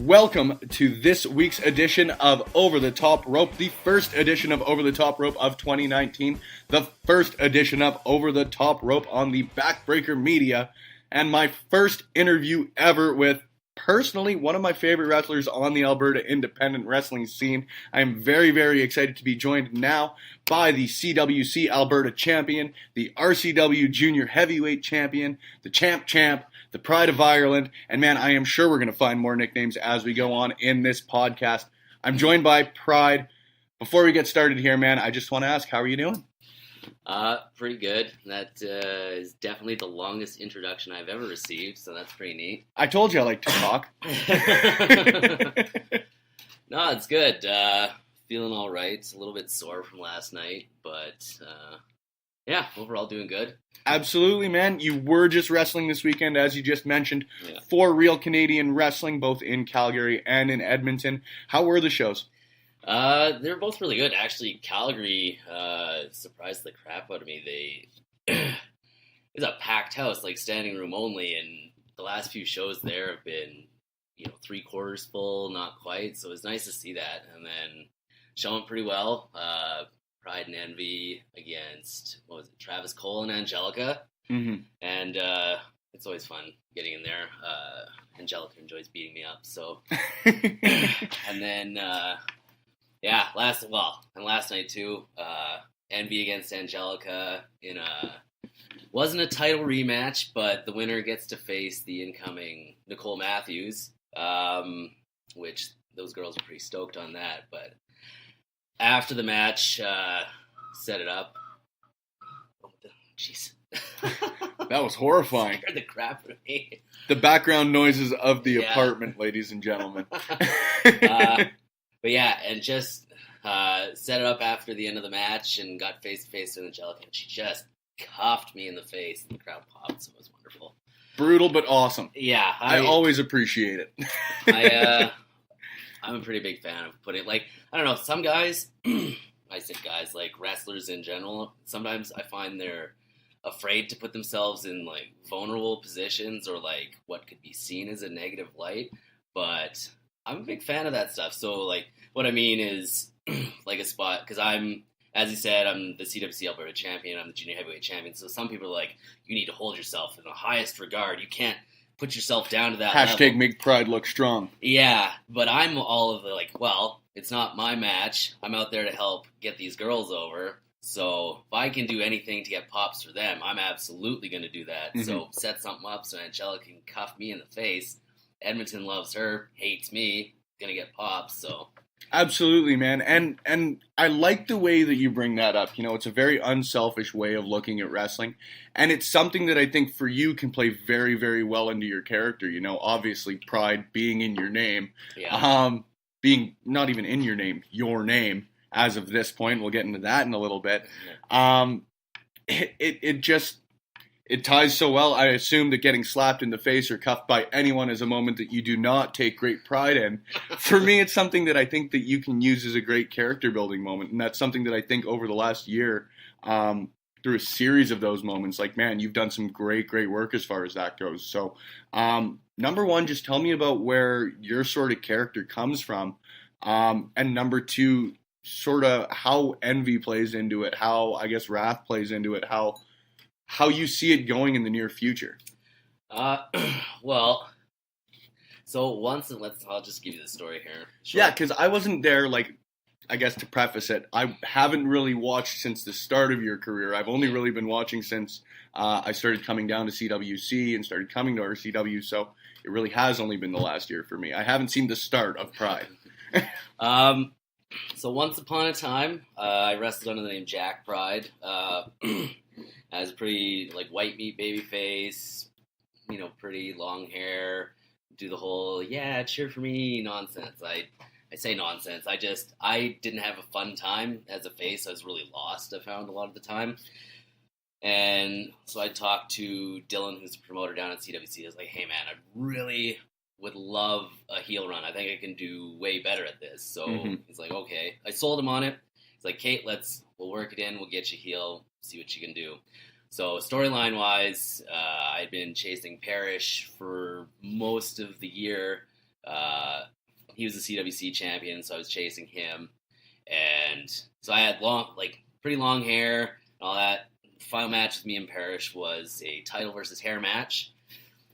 Welcome to this week's edition of Over the Top Rope, the first edition of Over the Top Rope of 2019, the first edition of Over the Top Rope on the Backbreaker Media, and my first interview ever with, personally, one of my favorite wrestlers on the Alberta independent wrestling scene. I am very, very excited to be joined now by the CWC Alberta Champion, the RCW Jr Heavyweight Champion, the Champ, the Pride of Ireland, and man, I am sure we're going to find more nicknames as we go on in this podcast. I'm joined by Pride. Before we get started here, man, I just want to ask, how are you doing? Pretty good. That is definitely the longest introduction I've ever received, so that's pretty neat. I told you I like to talk. No, it's good. Feeling all right. It's a little bit sore from last night, but yeah, overall doing good. Absolutely, man. You were just wrestling this weekend, as you just mentioned, for Real Canadian Wrestling, both in Calgary and in Edmonton. How were the shows? They're both really good. Actually, Calgary surprised the crap out of me. It's a packed house, like standing room only, and the last few shows there have been, 3/4 full, not quite. So it was nice to see that, and then showing pretty well. Pride and Envy against, Travis Cole and Angelica. Mm-hmm. And it's always fun getting in there. Angelica enjoys beating me up, so. And then, last night too, Envy against Angelica in wasn't a title rematch, but the winner gets to face the incoming Nicole Matthews, which those girls are pretty stoked on that, but after the match, set it up. Oh, jeez. That was horrifying. Scared the crap out of me. The background noises of the apartment, ladies and gentlemen. But yeah, and just set it up after the end of the match and got face-to-face with Angelica, and she just cuffed me in the face, and the crowd popped, so it was wonderful. Brutal, but awesome. Yeah. I always appreciate it. I'm a pretty big fan of putting, I don't know, some guys, I say guys, like wrestlers in general, sometimes I find they're afraid to put themselves in, vulnerable positions or, what could be seen as a negative light, but I'm a big fan of that stuff. So, what I mean is, a spot, because as you said, I'm the CWC Alberta Champion, I'm the Junior Heavyweight Champion, so some people are like, you need to hold yourself in the highest regard, you can't put yourself down to that level. Make Pride look strong. Yeah, but I'm all of the, it's not my match. I'm out there to help get these girls over. So if I can do anything to get pops for them, I'm absolutely going to do that. Mm-hmm. So set something up so Angelica can cuff me in the face. Edmonton loves her, hates me, going to get pops, so... Absolutely, man. And I like the way that you bring that up. It's a very unselfish way of looking at wrestling. And it's something that I think for you can play very, very well into your character. Obviously Pride being in your name. Yeah. Being not even in your name as of this point. We'll get into that in a little bit. Yeah. It ties so well. I assume that getting slapped in the face or cuffed by anyone is a moment that you do not take great pride in. For me, it's something that I think that you can use as a great character building moment. And that's something that I think over the last year, through a series of those moments, man, you've done some great, great work as far as that goes. So, number one, just tell me about where your sort of character comes from. And number two, sort of how Envy plays into it, how, I guess, Wrath plays into it, how you see it going in the near future. Well, so I'll just give you the story here. Sure. Yeah, because I wasn't there, I guess to preface it, I haven't really watched since the start of your career. I've only really been watching since I started coming down to CWC and started coming to RCW, so it really has only been the last year for me. I haven't seen the start of Pride. So once upon a time, I wrestled under the name Jack Pride. I was pretty, white meat baby face, pretty long hair, do the whole, cheer for me nonsense. I say nonsense. I didn't have a fun time as a face. I was really lost, I found, a lot of the time. And so I talked to Dylan, who's a promoter down at CWC. I was like, hey, man, I really would love a heel run. I think I can do way better at this. So he's like, okay. I sold him on it. He's like, Kate, we'll work it in. We'll get you heel, see what you can do. So storyline-wise, I'd been chasing Parrish for most of the year. he was the CWC champion, so I was chasing him. And so I had pretty long hair and all that. The final match with me and Parrish was a title versus hair match,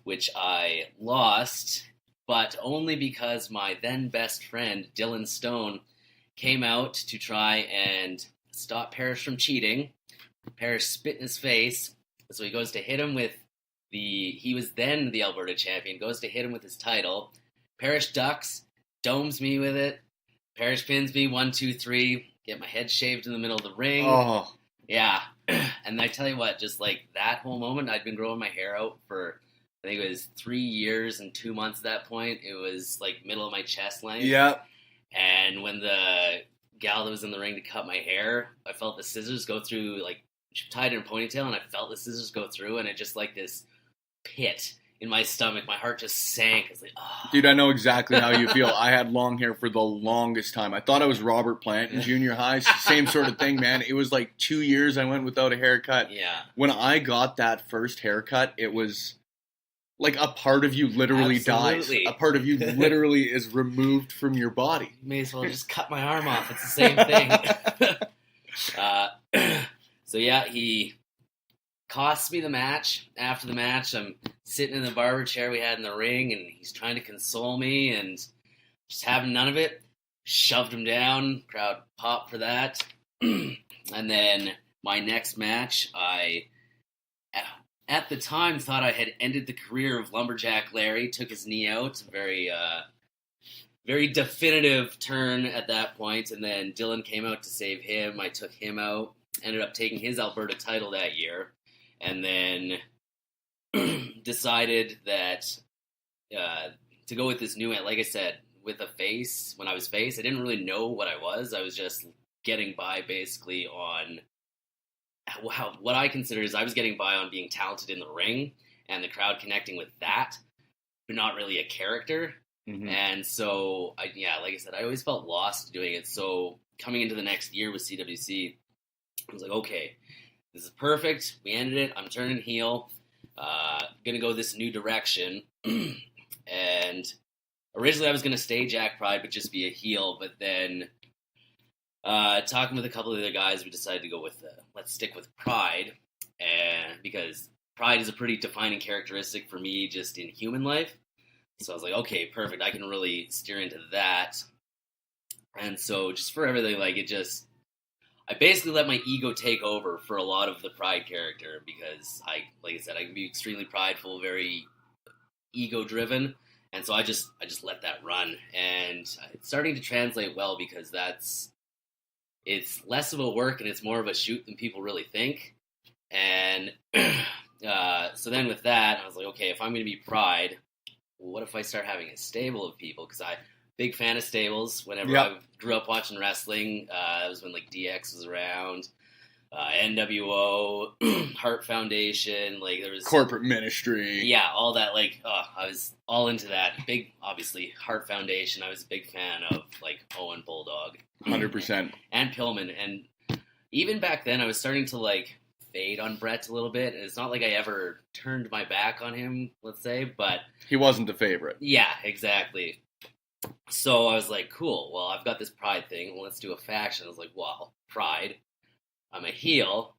which I lost, but only because my then best friend, Dylan Stone, came out to try and stop Parrish from cheating. Parrish spit in his face, so he goes to hit him with he was then the Alberta champion, goes to hit him with his title. Parrish ducks, domes me with it. Parrish pins me 1, 2, 3, get my head shaved in the middle of the ring. Oh. Yeah. And I tell you what, just like that whole moment, I'd been growing my hair out for, I think it was 3 years and 2 months at that point. It was like middle of my chest length. Yeah. And when the gal that was in the ring to cut my hair, I felt the scissors go through, like, she tied it in a ponytail, and I felt the scissors go through, and it just like this pit in my stomach. My heart just sank. I was like, oh. Dude, I know exactly how you feel. I had long hair for the longest time. I thought I was Robert Plant in junior high. Same sort of thing, man. It was like 2 years I went without a haircut. Yeah. When I got that first haircut, it was like a part of you literally Absolutely. dies. A part of you literally is removed from your body. You may as well just cut my arm off. It's the same thing. So yeah, he costs me the match. After the match, I'm sitting in the barber chair we had in the ring, and he's trying to console me, and just having none of it. Shoved him down. Crowd popped for that. And then my next match, I, at the time, thought I had ended the career of Lumberjack Larry. Took his knee out. Very definitive turn at that point. And then Dylan came out to save him. I took him out. Ended up taking his Alberta title that year. And then decided that to go with this new, like I said, with a face, when I was face, I didn't really know what I was. I was just getting by basically on what I consider is I was getting by on being talented in the ring and the crowd connecting with that, but not really a character. Mm-hmm. And so, like I said, I always felt lost doing it. So coming into the next year with CWC, I was like, okay, this is perfect. We ended it. I'm turning heel. Gonna go this new direction. And originally I was gonna stay Jack Pride, but just be a heel. But then talking with a couple of the other guys, we decided to go with let's stick with Pride, and because Pride is a pretty defining characteristic for me just in human life. So I was like, okay, perfect. I can really steer into that. And so just for everything, I basically let my ego take over for a lot of the Pride character because like I said, I can be extremely prideful, very ego-driven, and so I just let that run, and it's starting to translate well because it's less of a work and it's more of a shoot than people really think, and so then with that, I was like, okay, if I'm going to be Pride, what if I start having a stable of people? Because big fan of stables. Whenever I grew up watching wrestling, that was when DX was around, NWO, Heart Foundation, there was corporate ministry. Yeah, all that. I was all into that. Big, obviously, Heart Foundation. I was a big fan of Owen Bulldog, 100%, and Pillman. And even back then, I was starting to fade on Brett a little bit. And it's not like I ever turned my back on him, let's say, but he wasn't the favorite. Yeah, exactly. So I was like, cool, well, I've got this Pride thing. Well, let's do a faction. I was like, well, Pride, I'm a heel.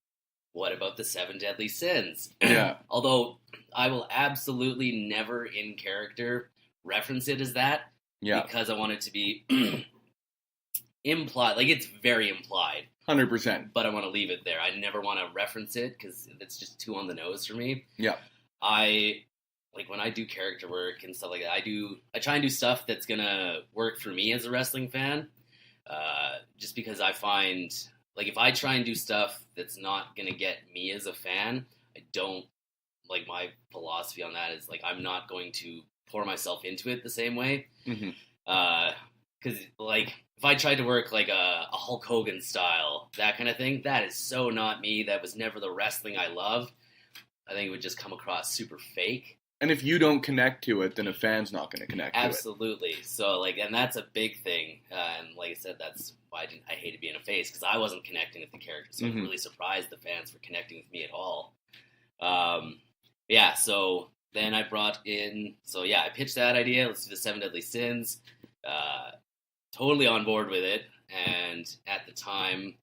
What about the 7 Deadly Sins? Yeah. Although I will absolutely never in character reference it as that. Yeah. Because I want it to be implied. It's very implied. 100%. But I want to leave it there. I never want to reference it because it's just too on the nose for me. Yeah. When I do character work and stuff like that, I try and do stuff that's gonna work for me as a wrestling fan. Just because I find, if I try and do stuff that's not gonna get me as a fan, I don't, my philosophy on that is, I'm not going to pour myself into it the same way. Mm-hmm. Because, if I tried to work, a Hulk Hogan style, that kind of thing, that is so not me. That was never the wrestling I love. I think it would just come across super fake. And if you don't connect to it, then a fan's not going to connect to it. Absolutely. So, and that's a big thing. And like I said, that's why I hated being a face, because I wasn't connecting with the character. So I'm really surprised the fans for connecting with me at all. So then I brought in... So, I pitched that idea. Let's do the 7 Deadly Sins. totally on board with it. And at the time,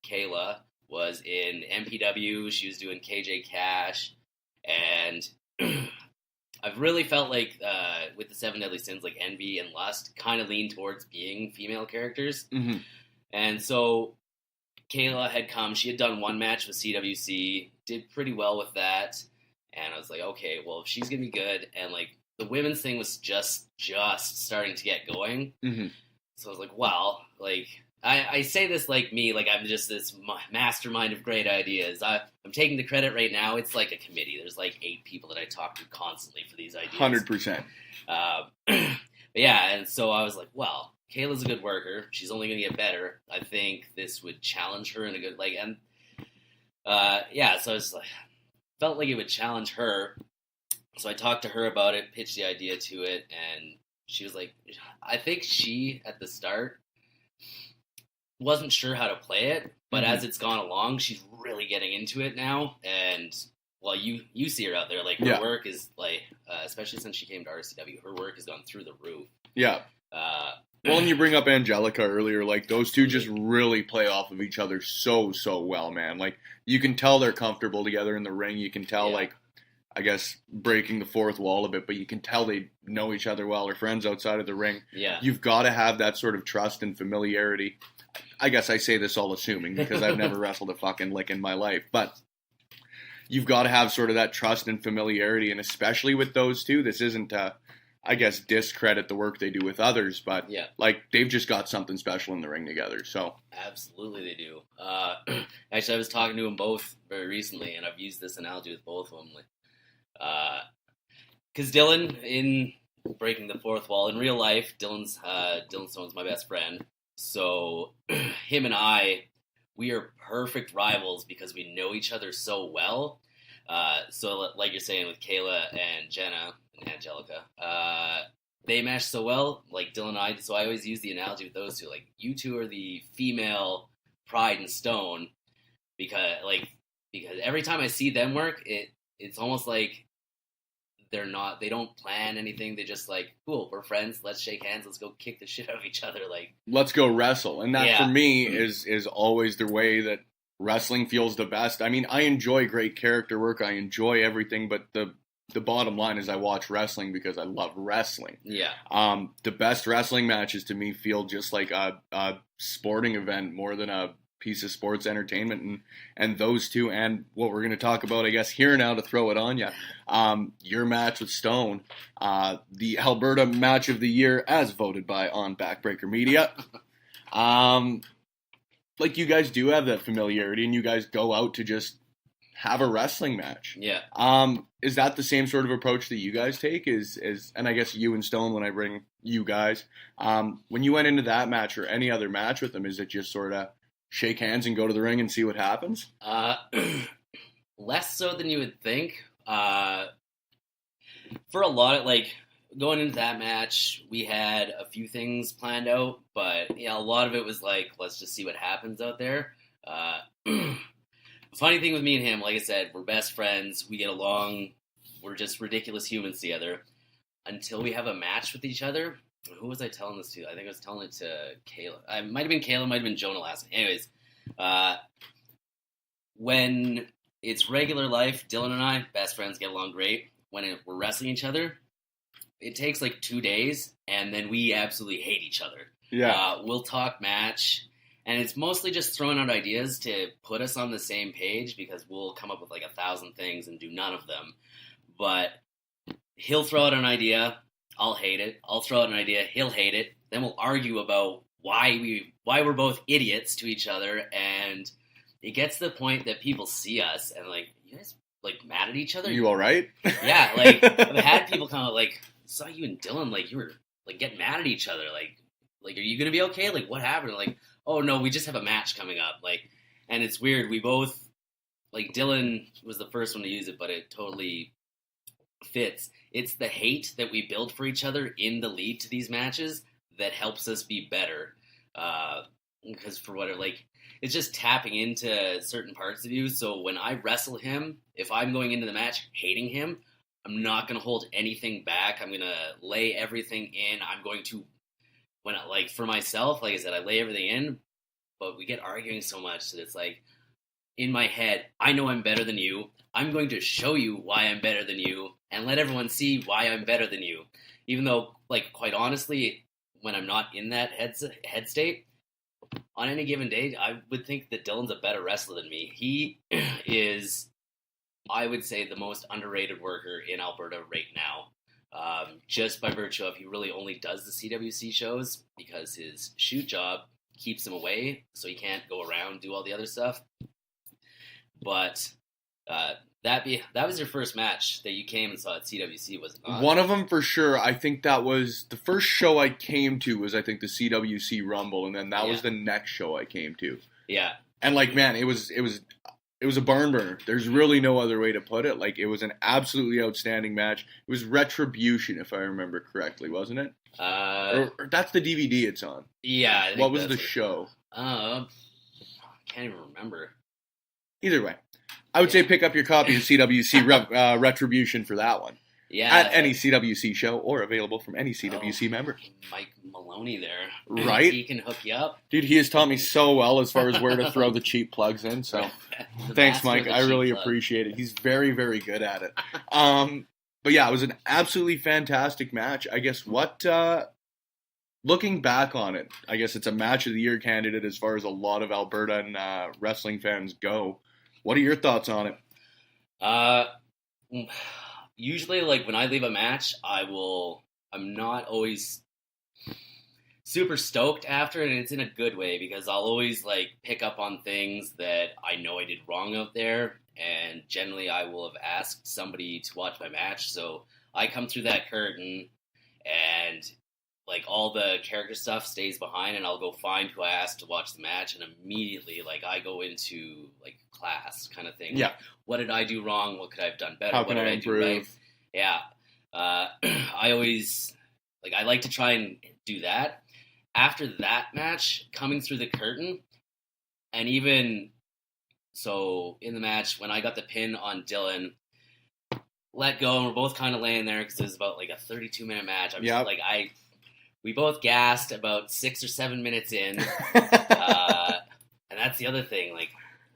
Kayla was in MPW. She was doing KJ Cash, and I've really felt like with the Seven Deadly Sins, like Envy and Lust, kind of lean towards being female characters. Mm-hmm. And so Kayla had come. She had done one match with CWC, did pretty well with that. And I was like, okay, well, if she's gonna be good, and like the women's thing was just starting to get going. Mm-hmm. So I was like, well, like I say this like me, like I'm just this mastermind of great ideas. I'm taking the credit right now. It's like a committee. There's like 8 people that I talk to constantly for these ideas. 100%. But yeah, and so I was like, well, Kayla's a good worker. She's only going to get better. I think this would challenge her in a good, like, and yeah, so I was like, felt like it would challenge her. So I talked to her about it, pitched the idea to it, and she was like, I think she, at the start, wasn't sure how to play it, but as it's gone along, she's really getting into it now, and, well, you see her out there, like, her work is, like, especially since she came to RCW, her work has gone through the roof. Yeah. Well, and you bring up Angelica earlier, like, those two just really play off of each other so well, man. Like, you can tell they're comfortable together in the ring, you can tell, like, I guess, breaking the fourth wall a bit, but you can tell they know each other well, are friends outside of the ring. Yeah. You've got to have that sort of trust and familiarity. I guess I say this all assuming, because I've never wrestled a fucking lick in my life, but you've got to have sort of that trust and familiarity, and especially with those two, this isn't, I guess, discredit the work they do with others, but, like, they've just got something special in the ring together, so. Absolutely they do. Actually, I was talking to them both very recently, and I've used this analogy with both of them, like, because Dylan, in breaking the fourth wall, in real life, Dylan Stone's my best friend. So him and I, we are perfect rivals because we know each other so well. So like you're saying with Kayla and Jenna and Angelica, they mesh so well, like Dylan and I. So I always use the analogy with those two, like you two are the female Pride and Stone, because every time I see them work, it's almost like they don't plan anything. They're just like, cool, we're friends. Let's shake hands. Let's go kick the shit out of each other. Like, let's go wrestle. And that for me is always the way that wrestling feels the best. I mean, I enjoy great character work. I enjoy everything, but the bottom line is I watch wrestling because I love wrestling. Yeah. The best wrestling matches to me feel just like a sporting event more than a piece of sports entertainment, and those two, and what we're going to talk about, I guess, here now to throw it on you, your match with Stone, the Alberta Match of the Year, as voted by on Backbreaker Media. Like, you guys do have that familiarity, and you guys go out to just have a wrestling match. Yeah. Is that the same sort of approach that you guys take? And I guess you and Stone, when I bring you guys, when you went into that match or any other match with them, is it just sort of shake hands and go to the ring and see what happens? Less so than you would think. For a lot of, like, going into that match, we had a few things planned out, but a lot of it was like, let's just see what happens out there. Funny thing with me and him, like I said, we're best friends, we get along, we're just ridiculous humans together. Until we have a match with each other. Who was I telling this to? I think I was telling it to Kayla. It might have been Kayla, might have been Jonah last night. Anyways, when it's regular life, Dylan and I, best friends, get along great. When we're wrestling each other, it takes like 2 days, and then we absolutely hate each other. Yeah. We'll talk match, and it's mostly just throwing out ideas to put us on the same page, because we'll come up with like 1,000 things and do none of them. But he'll throw out an idea, I'll hate it. I'll throw out an idea, he'll hate it. Then we'll argue about why we're both idiots to each other, and it gets to the point that people see us and like, you guys like mad at each other? You all right? Yeah, like I've had people come out like, saw you and Dylan, like you were like getting mad at each other, like are you gonna be okay? Like what happened? Like, oh no, we just have a match coming up. Like, and it's weird. We both, like, Dylan was the first one to use it, but it totally fits. It's the hate that we build for each other in the lead to these matches that helps us be better. Because for whatever, like, it's just tapping into certain parts of you. So when I wrestle him, if I'm going into the match hating him, I'm not going to hold anything back. I'm going to lay everything in. I'm going to when like for myself, like I said, I lay everything in, but we get arguing so much that it's like in my head, I know I'm better than you. I'm going to show you why I'm better than you and let everyone see why I'm better than you. Even though, like, quite honestly, when I'm not in that head state, on any given day, I would think that Dylan's a better wrestler than me. He is, I would say, the most underrated worker in Alberta right now. Just by virtue of he really only does the CWC shows because his shoot job keeps him away, so he can't go around do all the other stuff. But that was your first match that you came and saw at CWC, was it not? One of them for sure. I think that was the first show I came to was I think the CWC Rumble, and then that was the next show I came to. Yeah. And like, man, it was a barn burner. There's really no other way to put it. Like, it was an absolutely outstanding match. It was Retribution, if I remember correctly, wasn't it? Or that's the DVD it's on. Yeah. I think what was the show? I can't even remember. Either way, I would say pick up your copy of CWC Retribution for that one. Yeah. At any CWC show or available from any CWC member. Mike Maloney there. Right? He can hook you up. Dude, he has taught me so well as far as where to throw the cheap plugs in. So thanks, Mike. I really appreciate it. He's very, very good at it. But yeah, it was an absolutely fantastic match. I guess looking back on it, I guess it's a match of the year candidate as far as a lot of Alberta and wrestling fans go. What are your thoughts on it? Usually, like, when I leave a match, I'm not always super stoked after it, and it's in a good way, because I'll always, like, pick up on things that I know I did wrong out there, and generally I will have asked somebody to watch my match, so I come through that curtain, and, like, all the character stuff stays behind, and I'll go find who I asked to watch the match, and immediately, like, I go into, like, class kind of thing. Yeah. Like, what did I do wrong? What could I have done better? How can I improve? Do right? Yeah. I always, like, I like to try and do that. After that match, coming through the curtain, and even, so, in the match, when I got the pin on Dylan, let go, and we're both kind of laying there, because it was about, like, a 32-minute match. I'm just, like, we both gassed about 6 or 7 minutes in, and that's the other thing, like,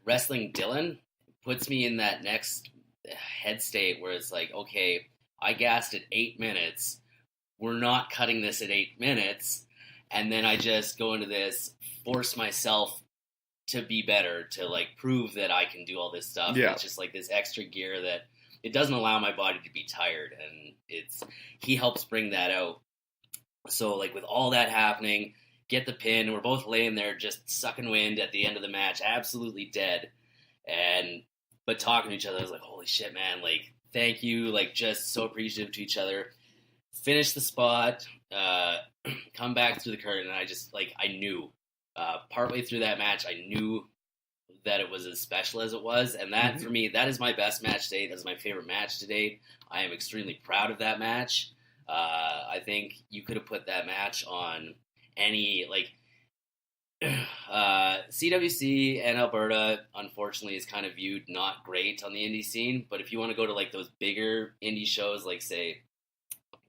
wrestling Dylan puts me in that next head state where it's like, okay, I gassed at 8 minutes, we're not cutting this at 8 minutes, and then I just go into this, force myself to be better, to, like, prove that I can do all this stuff. Yeah. It's just, like, this extra gear that it doesn't allow my body to be tired, and he helps bring that out. So, like, with all that happening, get the pin, we're both laying there just sucking wind at the end of the match, absolutely dead, but talking to each other. I was like, holy shit, man, like, thank you, like, just so appreciative to each other. Finish the spot, come back through the curtain, and I just, like, I knew, partway through that match, I knew that it was as special as it was, and that, for me, that is my best match to date. That's my favorite match to date. I am extremely proud of that match. I think you could have put that match on any, like, CWC and Alberta, unfortunately, is kind of viewed not great on the indie scene, but if you want to go to, like, those bigger indie shows, like, say,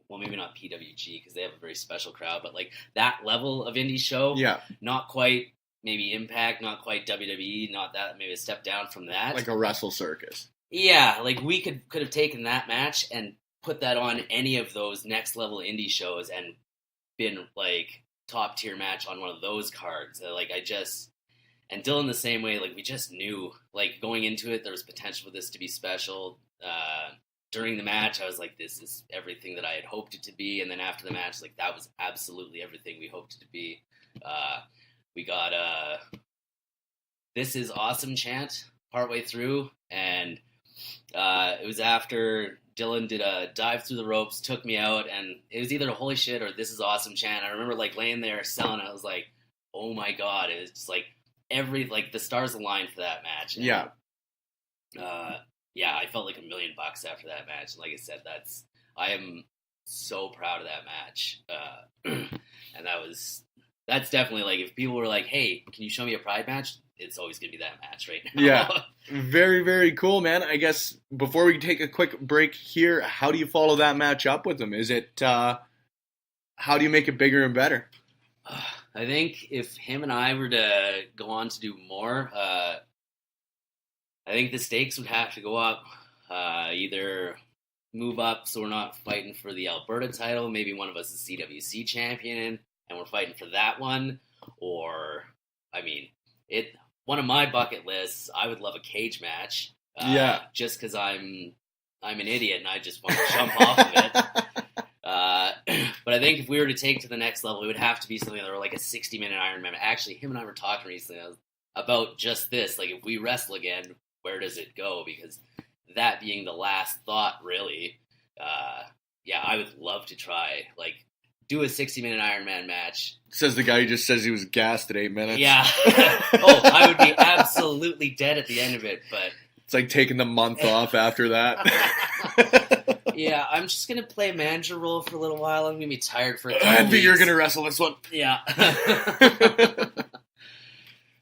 well, maybe not PWG, because they have a very special crowd, but, like, that level of indie show, not quite, maybe Impact, not quite WWE, not that, maybe a step down from that. Like a Wrestle Circus. Yeah, like, we could have taken that match and put that on any of those next level indie shows and been, like, top tier match on one of those cards. Like, and Dylan the same way, like, we just knew, like, going into it, there was potential for this to be special. During the match, I was like, this is everything that I had hoped it to be, and then after the match, like, that was absolutely everything we hoped it to be. We got "This is awesome" chant partway through, and it was after Dylan did a dive through the ropes, took me out, and it was either a holy shit or "This is awesome" chant. I remember, like, laying there selling it. I was like, oh my god, it was just like the stars aligned for that match. And, I felt like $1 million after that match. And like I said, I am so proud of that match. And that's definitely, like, if people were like, hey, can you show me a Pride match? It's always going to be that match right now. Yeah. Very, very cool, man. I guess before we take a quick break here, how do you follow that match up with them? Is it, how do you make it bigger and better? I think if him and I were to go on to do more, I think the stakes would have to go up. Either move up so we're not fighting for the Alberta title, maybe one of us is CWC champion and we're fighting for that one, or, I mean, one of my bucket lists, I would love a cage match. Just because I'm an idiot and I just want to jump off of it. But I think if we were to take it to the next level, it would have to be something that were like a 60-minute Ironman. Actually, him and I were talking recently about just this. Like, if we wrestle again, where does it go? Because that being the last thought, really, I would love to try, like, do a 60-minute Ironman match. Says the guy who just says he was gassed at 8 minutes. Yeah. I would be absolutely dead at the end of it, but... It's like taking the month off after that. Yeah, I'm just going to play a manager role for a little while. I'm going to be tired for a couple But weeks. you're going to wrestle this one. Yeah.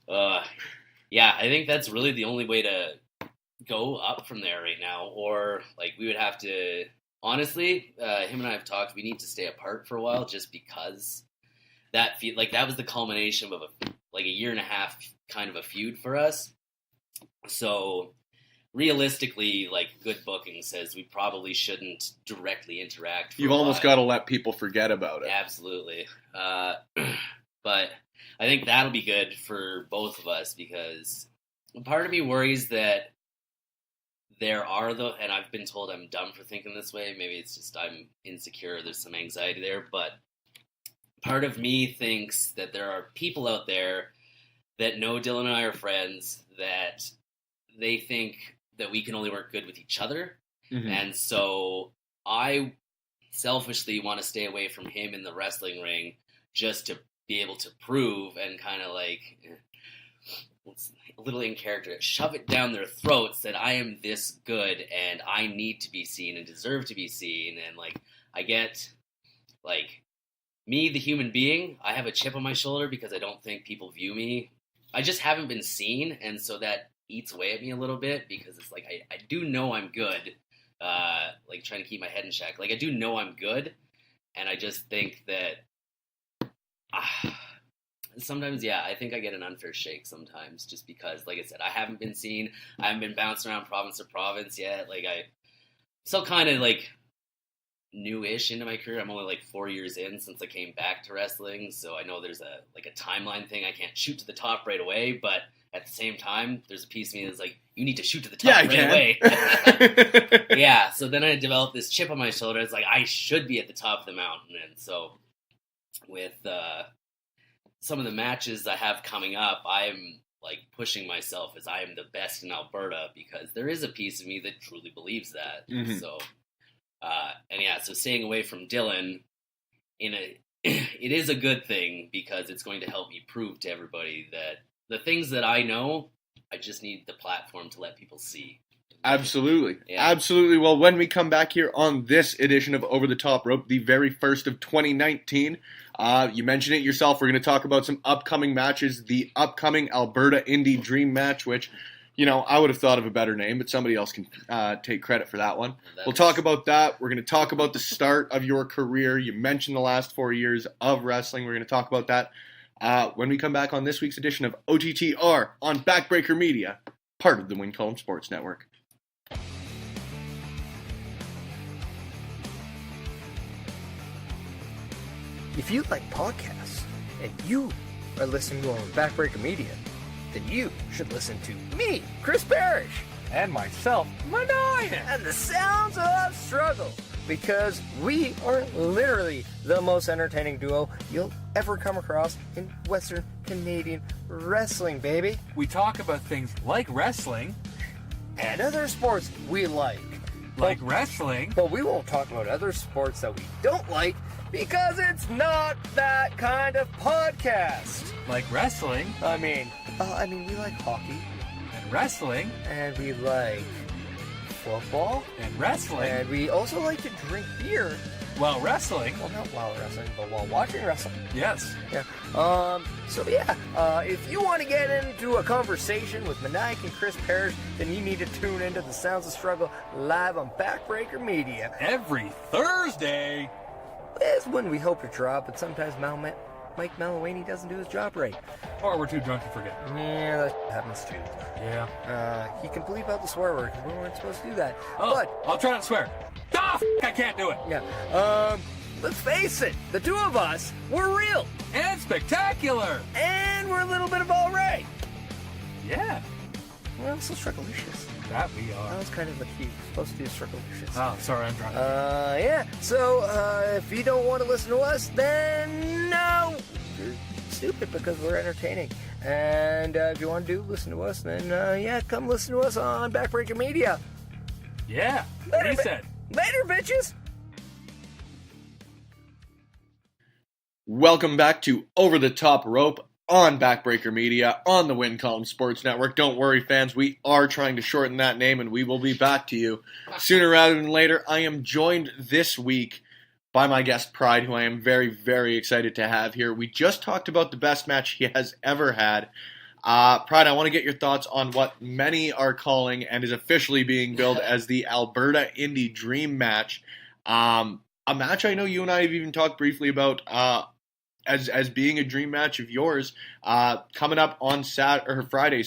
I think that's really the only way to go up from there right now. Or, like, we would have to... Honestly, him and I have talked, we need to stay apart for a while just because that was the culmination of a year and a half kind of a feud for us. So... realistically, like, good booking says we probably shouldn't directly interact for You've almost got to let people forget about it. Absolutely. But I think that'll be good for both of us because part of me worries that there are and I've been told I'm dumb for thinking this way. Maybe it's just I'm insecure. There's some anxiety there. But part of me thinks that there are people out there that know Dylan and I are friends that they think that we can only work good with each other. Mm-hmm. And so I selfishly want to stay away from him in the wrestling ring just to be able to prove and kind of like, a little in character, shove it down their throats that I am this good and I need to be seen and deserve to be seen. And like, I get like me, the human being, I have a chip on my shoulder because I don't think people view me. I just haven't been seen. And so that eats away at me a little bit because it's like I do know I'm good, like trying to keep my head in check. Like I do know I'm good, and I just think that sometimes, I think I get an unfair shake sometimes just because, like I said, I haven't been seen. I haven't been bouncing around province to province yet. Like I still kind of like new-ish into my career. I'm only like 4 years in since I came back to wrestling, so I know there's a timeline thing. I can't shoot to the top right away, but at the same time, there's a piece of me that's like, you need to shoot to the top away. Yeah, so then I developed this chip on my shoulder. It's like, I should be at the top of the mountain. And so with some of the matches I have coming up, I'm like pushing myself as I am the best in Alberta because there is a piece of me that truly believes that. Mm-hmm. So, so staying away from Dylan, it is a good thing because it's going to help me prove to everybody that the things that I know, I just need the platform to let people see. Absolutely. Yeah. Absolutely. Well, when we come back here on this edition of Over the Top Rope, the very first of 2019, you mentioned it yourself. We're going to talk about some upcoming matches. The upcoming Alberta Indie Dream match, which, I would have thought of a better name, but somebody else can take credit for that one. We'll talk about that. We're going to talk about the start of your career. You mentioned the last 4 years of wrestling. We're going to talk about that when we come back on this week's edition of OTTR on Backbreaker Media, part of the Wincombe Sports Network. If you like podcasts and you are listening to them on Backbreaker Media, then you should listen to me, Chris Parrish, and myself, Manoyan, and the Sounds of Struggle, because we are literally the most entertaining duo you'll ever come across in Western Canadian wrestling, baby. We talk about things like wrestling and other sports we like. Like wrestling. But we won't talk about other sports that we don't like because it's not that kind of podcast. Like wrestling. I mean, we like hockey. And wrestling. And we like football. And wrestling. And we also like to drink beer. While wrestling. Well, not while wrestling, but while watching wrestling. Yes. Yeah. If you want to get into a conversation with Maniac and Chris Parrish, then you need to tune into the Sounds of Struggle live on Backbreaker Media. Every Thursday. It's when we hope to drop, but sometimes Mike Malawany doesn't do his job right. Or we're too drunk to forget. Yeah, that happens too. Yeah. He can bleep out the swear word, because we weren't supposed to do that. Oh, But, I'll try not to swear. Ah, I can't do it. yeah, let's face it, the two of us, we're real, And spectacular. and we're a little bit of all right. Yeah, Well, so Strugglicious. that we That are. was kind of the key. Supposed to do Strugglicious. Oh, sorry, I'm drunk. Yeah. So, if you don't want to listen to us, then no, you're stupid because we're entertaining. And if you want to listen to us, then yeah, come listen to us on Backbreaker Media. Yeah, what he said. Later, bitches. Welcome back to Over the Top Rope on Backbreaker Media on the Win Column Sports Network. Don't worry, fans, we are trying to shorten that name, and we will be back to you sooner rather than later. I am joined this week by my guest Pride, who I am very, very excited to have here. We just talked about the best match he has ever had. Pride, I want to get your thoughts on what many are calling and is officially being billed as the Alberta Indie Dream match. A match I know you and I have even talked briefly about as being a dream match of yours, coming up on Friday,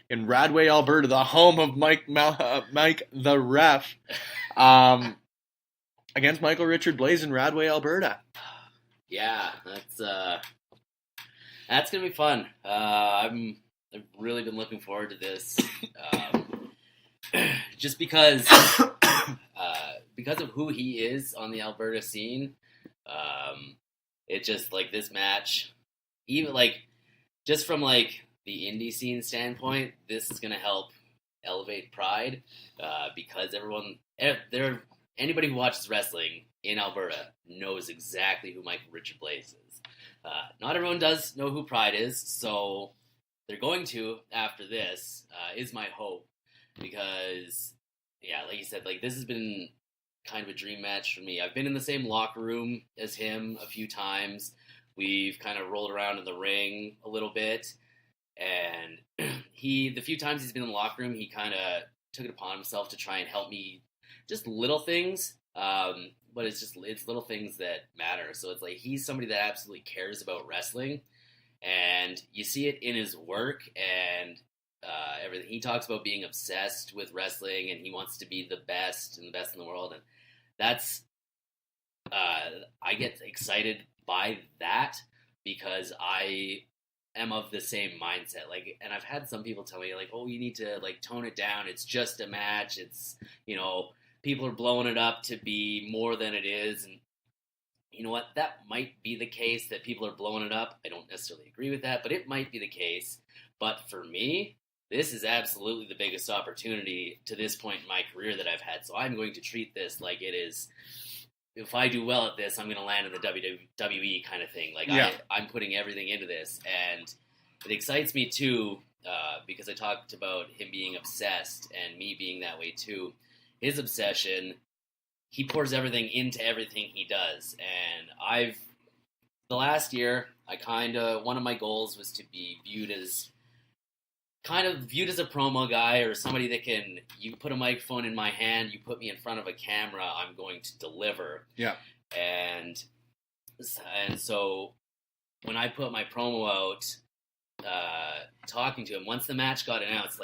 in Radway, Alberta, the home of Mike the Ref, against Michael Richard Blais in Radway, Alberta. Yeah, that's gonna be fun. I've really been looking forward to this, just because of who he is on the Alberta scene. It just like this match, even like just from like the indie scene standpoint, this is gonna help elevate Pride, because anybody who watches wrestling in Alberta knows exactly who Michael Richard Blais is. Not everyone does know who Pride is, so they're going to after this, is my hope, because yeah, like you said, like this has been kind of a dream match for me. I've been in the same locker room as him a few times. We've kind of rolled around in the ring a little bit, and the few times he's been in the locker room, he kind of took it upon himself to try and help me, just little things, but it's little things that matter. So it's like he's somebody that absolutely cares about wrestling, and you see it in his work and everything. He talks about being obsessed with wrestling, and he wants to be the best and the best in the world, and that's I get excited by that because I am of the same mindset. Like, and I've had some people tell me like, "Oh, you need to like tone it down. It's just a match. It's, people are blowing it up to be more than it is." And you know what? That might be the case, that people are blowing it up. I don't necessarily agree with that, but it might be the case. But for me, this is absolutely the biggest opportunity to this point in my career that I've had. So I'm going to treat this like it is. If I do well at this, I'm going to land in the WWE kind of thing. Like, yeah. I'm putting everything into this. And it excites me, too, because I talked about him being obsessed and me being that way, too. His obsession, he pours everything into everything he does. And the last year, one of my goals was to be viewed as a promo guy, or somebody that you put a microphone in my hand, you put me in front of a camera, I'm going to deliver. Yeah. And so when I put my promo out, talking to him, once the match got announced,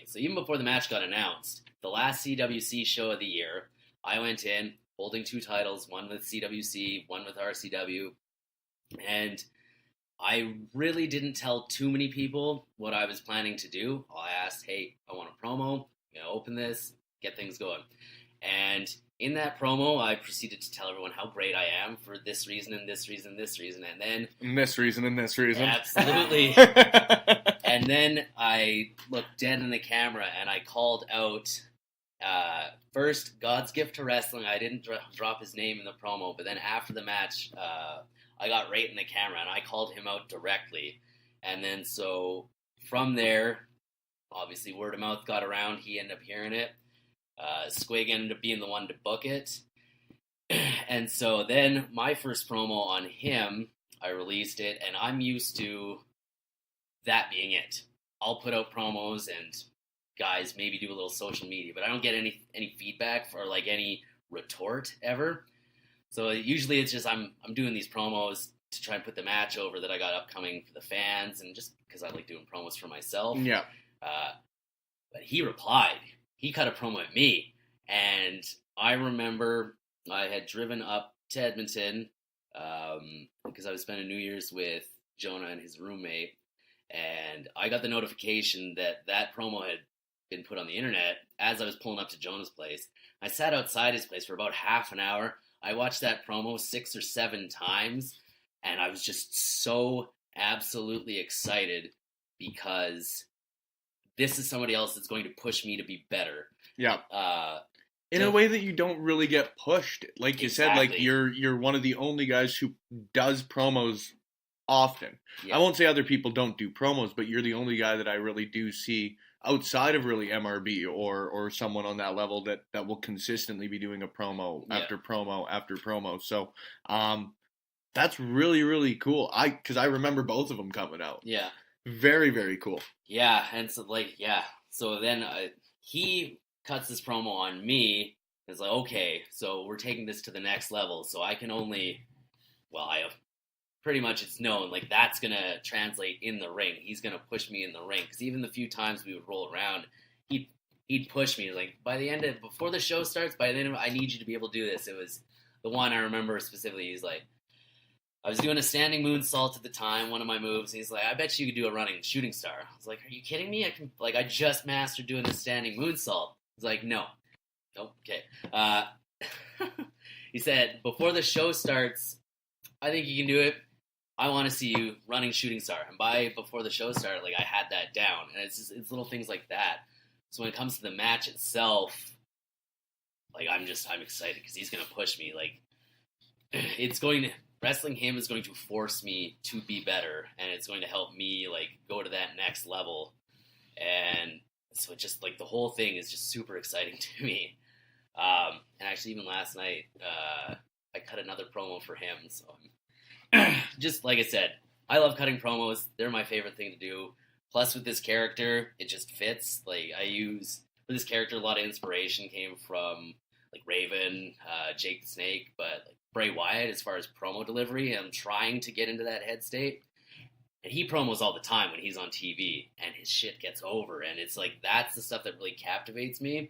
so even before the match got announced, the last CWC show of the year, I went in holding 2 titles, one with CWC, one with RCW, and I really didn't tell too many people what I was planning to do. I asked, hey, I want a promo, open this, get things going. And in that promo, I proceeded to tell everyone how great I am for this reason and this reason and this reason. And then... And this reason and this reason. Absolutely. And then I looked dead in the camera and I called out, first, God's gift to wrestling. I didn't drop his name in the promo, but then after the match... I got right in the camera, and I called him out directly. And then so from there, obviously word of mouth got around. He ended up hearing it. Squig ended up being the one to book it. And so then my first promo on him, I released it, and I'm used to that being it. I'll put out promos and guys maybe do a little social media, but I don't get any feedback or like any retort ever. So usually it's just I'm doing these promos, to try and put the match over that I got upcoming for the fans, and just because I like doing promos for myself. Yeah. But he replied. He cut a promo at me, and I remember I had driven up to Edmonton because I was spending New Year's with Jonah and his roommate, and I got the notification that promo had been put on the internet as I was pulling up to Jonah's place. I sat outside his place for about half an hour. I watched that promo 6 or 7 times, and I was just so absolutely excited because this is somebody else that's going to push me to be better. Yeah. In a way that you don't really get pushed. Like you said, like you're one of the only guys who does promos often. Yeah. I won't say other people don't do promos, but you're the only guy that I really do see outside of really MRB or someone on that level that will consistently be doing a promo after promo after promo. So that's really, really cool. Because I remember both of them coming out. Yeah. Very, very cool. Yeah, and so so then he cuts this promo on me. It's like, okay, so we're taking this to the next level. So I can only, pretty much it's known, like that's going to translate in the ring. He's going to push me in the ring. Because even the few times we would roll around, he'd push me. Like, before the show starts, by the end of it, I need you to be able to do this. It was the one I remember specifically. He's like, I was doing a standing moonsault at the time, one of my moves. He's like, I bet you could do a running shooting star. I was like, are you kidding me? I just mastered doing a standing moonsault. He's like, no. Oh, okay. He said, before the show starts, I think you can do it. I want to see you running shooting star. And before the show started, I had that down. And it's little things like that. So when it comes to the match itself, I'm excited because he's going to push me. Wrestling him is going to force me to be better, and it's going to help me go to that next level. And so it just the whole thing is just super exciting to me. And actually, even last night, I cut another promo for him. So just like I said, I love cutting promos. They're my favorite thing to do. Plus, with this character, it just fits. I use for this character a lot of inspiration came from Raven, Jake the Snake, but Bray Wyatt as far as promo delivery. I'm trying to get into that head state. And he promos all the time when he's on TV, and his shit gets over. And it's that's the stuff that really captivates me.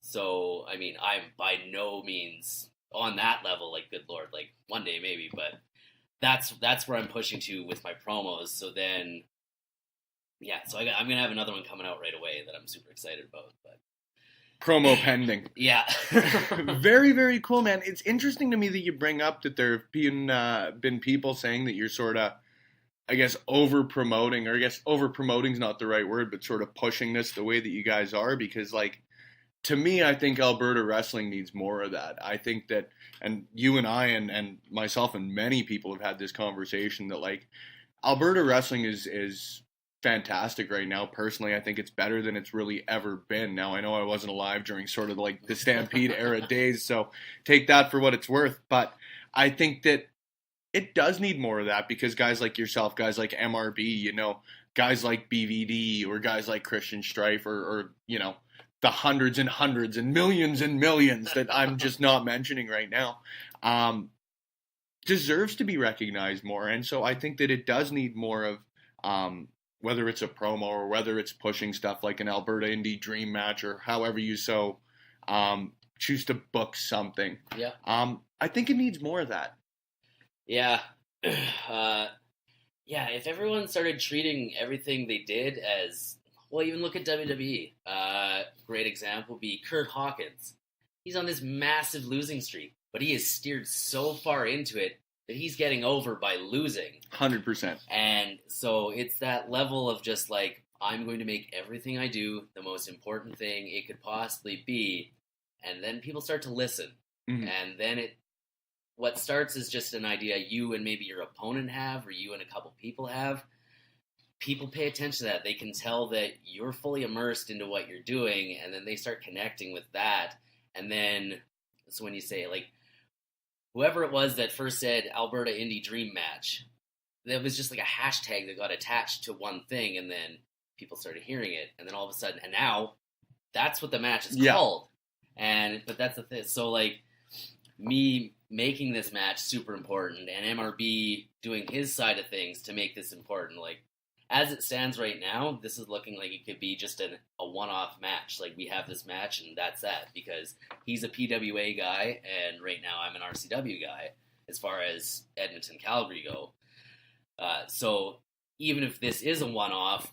So, I mean, I'm by no means on that level, good Lord, one day maybe, but that's where I'm pushing to with my promos. So then, so I'm going to have another one coming out right away that I'm super excited about, but. Promo pending. Yeah. Very, very cool, man. It's interesting to me that you bring up that there have been people saying that you're sort of, I guess, over-promoting, or I guess over-promoting is not the right word, but sort of pushing this the way that you guys are, because, to me, I think Alberta wrestling needs more of that. I think that, and you and I and myself and many people have had this conversation that, Alberta wrestling is fantastic right now. Personally, I think it's better than it's really ever been. Now, I know I wasn't alive during sort of the Stampede era days, so take that for what it's worth. But I think that it does need more of that, because guys like yourself, guys like MRB, guys like BVD, or guys like Christian Strife, or the hundreds and hundreds and millions that I'm just not mentioning right now, deserves to be recognized more. And so I think that it does need more of, whether it's a promo or whether it's pushing stuff like an Alberta Indie Dream Match, or however you choose to book something. Yeah. I think it needs more of that. Yeah. If everyone started treating everything they did as, even look at WWE. Great example would be Kurt Hawkins. He's on this massive losing streak, but he is steered so far into it that he's getting over by losing. 100%. And so it's that level of just I'm going to make everything I do the most important thing it could possibly be. And then people start to listen. Mm-hmm. And then what starts is just an idea you and maybe your opponent have, or you and a couple people have. People pay attention to that. They can tell that you're fully immersed into what you're doing, and then they start connecting with that. And then, so when you say, whoever it was that first said Alberta Indie Dream Match, that was just a hashtag that got attached to one thing, and then people started hearing it, and then all of a sudden, and now, that's what the match is called. But that's the thing. So, me making this match super important and MRB doing his side of things to make this important. Like, as it stands right now, this is looking like it could be just a one-off match. Like, we have this match and that's that, because he's a PWA guy and right now I'm an RCW guy as far as Edmonton, Calgary go. So even if this is a one-off,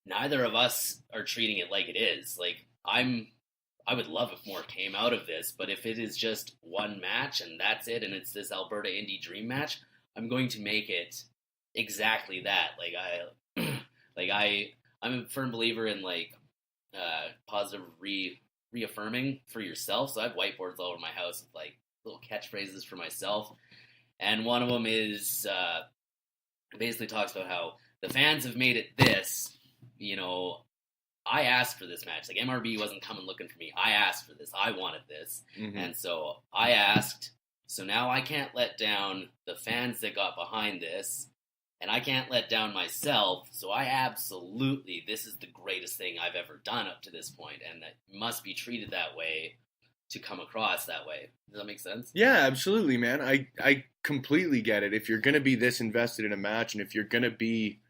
neither of us are treating it like it is. Like, I would love if more came out of this, but if it is just one match and that's it, and it's this Alberta Indie Dream match, I'm going to make it exactly that. I'm a firm believer in positive reaffirming for yourself. So I have whiteboards all over my house with like little catchphrases for myself, and one of them is basically talks about how the fans have made it this. I asked for this match. Like, MRB wasn't coming looking for me. I asked for this. I wanted this. Mm-hmm. And so I asked. So now I can't let down the fans that got behind this. And I can't let down myself. So this is the greatest thing I've ever done up to this point. And that must be treated that way to come across that way. Does that make sense? Yeah, absolutely, man. I completely get it. If you're going to be this invested in a match, and if you're going to be...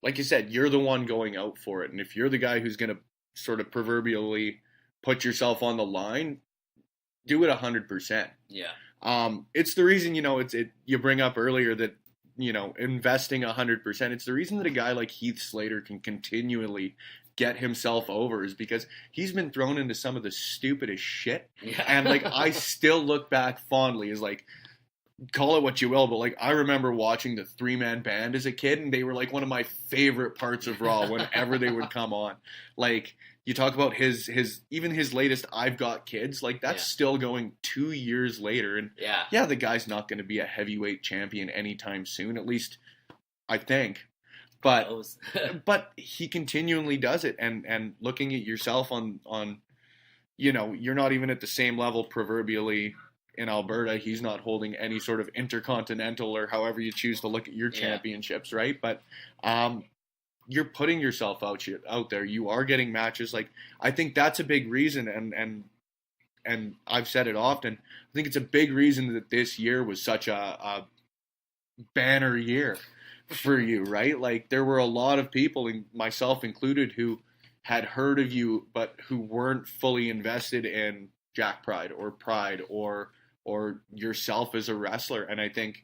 like you said, you're the one going out for it. And if you're the guy who's going to sort of proverbially put yourself on the line, do it 100%. Yeah. It's the reason, you bring up earlier that, investing 100%. It's the reason that a guy like Heath Slater can continually get himself over, is because he's been thrown into some of the stupidest shit. Yeah. And I still look back fondly as call it what you will, but I remember watching the 3-man band as a kid, and they were one of my favorite parts of Raw whenever they would come on. You talk about his latest I've Got Kids, that's still going 2 years later, and the guy's not going to be a heavyweight champion anytime soon, at least I think. But but he continually does it, and looking at yourself on you're not even at the same level proverbially. In Alberta, he's not holding any sort of intercontinental or however you choose to look at your championships, right? But you're putting yourself out there. You are getting matches. I think that's a big reason, and I've said it often. I think it's a big reason that this year was such a banner year for you, right? There were a lot of people, and myself included, who had heard of you but who weren't fully invested in Jack Pride or yourself as a wrestler. And I think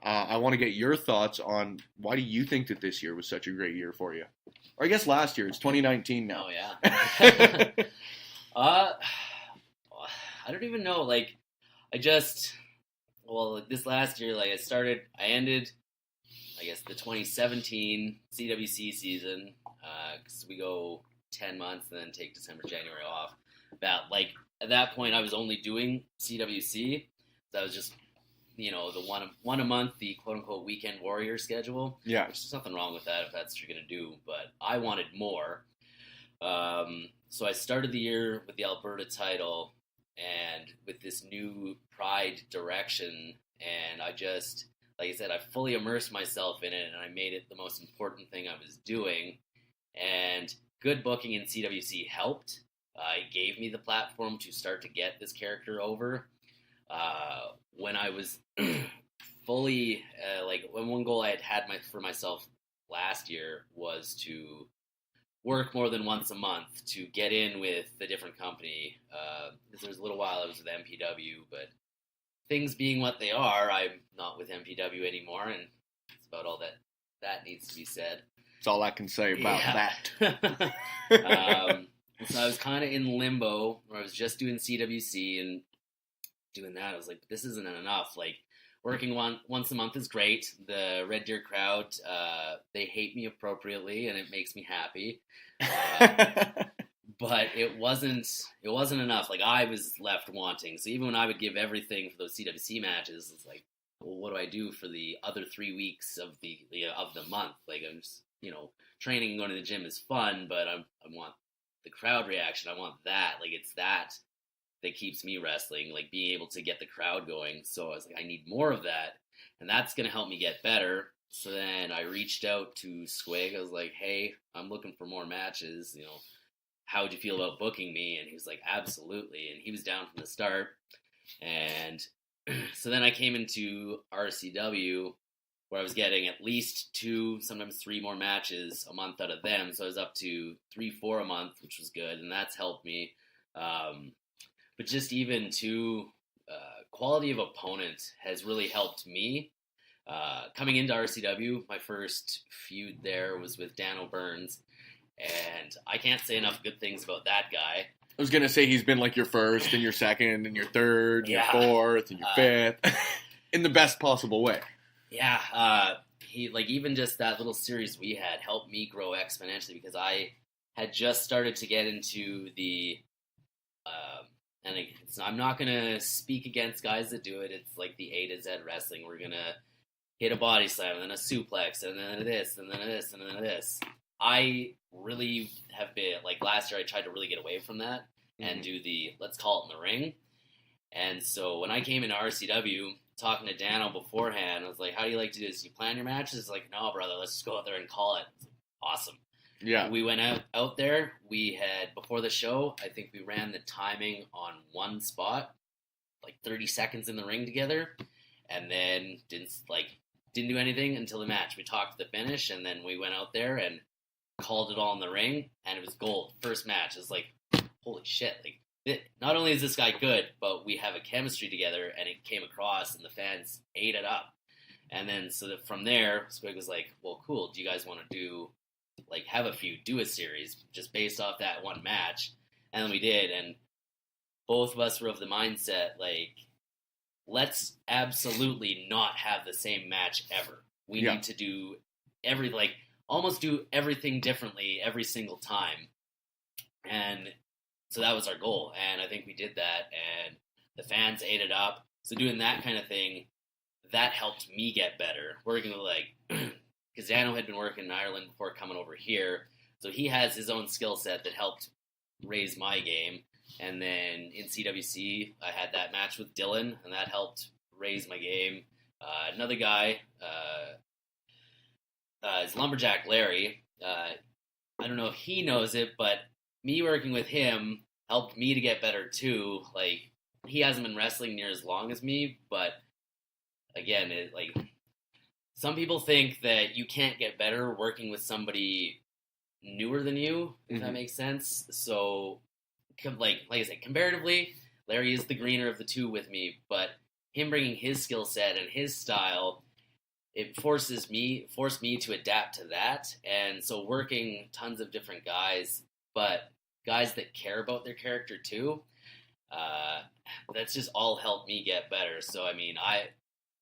I want to get your thoughts on, why do you think that this year was such a great year for you? Or I guess last year. It's 2019 now. Oh, yeah. I don't even know. This last year, I ended, I guess, the 2017 CWC season, because we go 10 months and then take December, January off. At that point, I was only doing CWC. So I was just, the one a month, the quote-unquote weekend warrior schedule. Yeah. There's nothing wrong with that if that's what you're going to do, but I wanted more. So I started the year with the Alberta title and with this new Pride direction, and I just, like I said, I fully immersed myself in it, and I made it the most important thing I was doing, and good booking in CWC helped. It gave me the platform to start to get this character over. When I was fully, one goal I had for myself last year was to work more than once a month to get in with the different company. Because there was a little while I was with MPW, but things being what they are, I'm not with MPW anymore, and that's about all that needs to be said. That's all I can say about that. So I was kind of in limbo where I was just doing CWC and doing that. I was like, this isn't enough. Working once a month is great. The Red Deer crowd, they hate me appropriately, and it makes me happy. But it wasn't enough. I was left wanting. So even when I would give everything for those CWC matches, it's well, what do I do for the other 3 weeks of the month? I'm just, training and going to the gym is fun, but I want the crowd reaction. I want that. It's that keeps me wrestling, being able to get the crowd going. So I was I need more of that, and that's going to help me get better. So then I reached out to Squig. I was like, hey, I'm looking for more matches. How would you feel about booking me? And he was like, absolutely. And he was down from the start. And so then I came into RCW where I was getting at least 2, sometimes 3 more matches a month out of them. So I was up to 3, 4 a month, which was good, and that's helped me. But just even quality of opponent has really helped me. Coming into RCW, my first feud there was with Dano Burns, and I can't say enough good things about that guy. I was gonna say he's been like your first and your second and your third, and your fourth and your fifth, in the best possible way. Yeah, he even just that little series we had helped me grow exponentially because I had just started to get into the, I'm not gonna speak against guys that do it. It's like the A to Z wrestling. We're gonna hit a body slam and then a suplex and then this and then this and then this. I really have been, last year I tried to really get away from that and do the, let's call it in the ring. And so when I came into RCW, talking to Dano beforehand, I was like, how do you like to do this? You plan your matches? It's like, no, brother, let's just go out there and call it. Awesome. Yeah. We went out there. We had, before the show, I think we ran the timing on one spot, 30 seconds in the ring together, and then didn't do anything until the match. We talked the finish, and then we went out there and called it all in the ring, and it was gold. First match. It was like, holy shit. Not only is this guy good, but we have a chemistry together, and it came across, and the fans ate it up. And then, from there, Squig was like, well, cool. Do you guys want to do, have a feud, do a series, just based off that one match? And then we did, and both of us were of the mindset, let's absolutely not have the same match ever. We need to do almost do everything differently every single time. And so that was our goal. And I think we did that, and the fans ate it up. So doing that kind of thing, that helped me get better. Working with because Dano had been working in Ireland before coming over here. So he has his own skill set that helped raise my game. And then in CWC, I had that match with Dylan, and that helped raise my game. Another guy is Lumberjack Larry. I don't know if he knows it, but me working with him helped me to get better too. He hasn't been wrestling near as long as me, but again, some people think that you can't get better working with somebody newer than you, if that makes sense. So, like I said, comparatively, Larry is the greener of the two with me, but him bringing his skill set and his style, it forced me to adapt to that. And so working tons of different guys, but guys that care about their character too, that's just all helped me get better. So, I mean,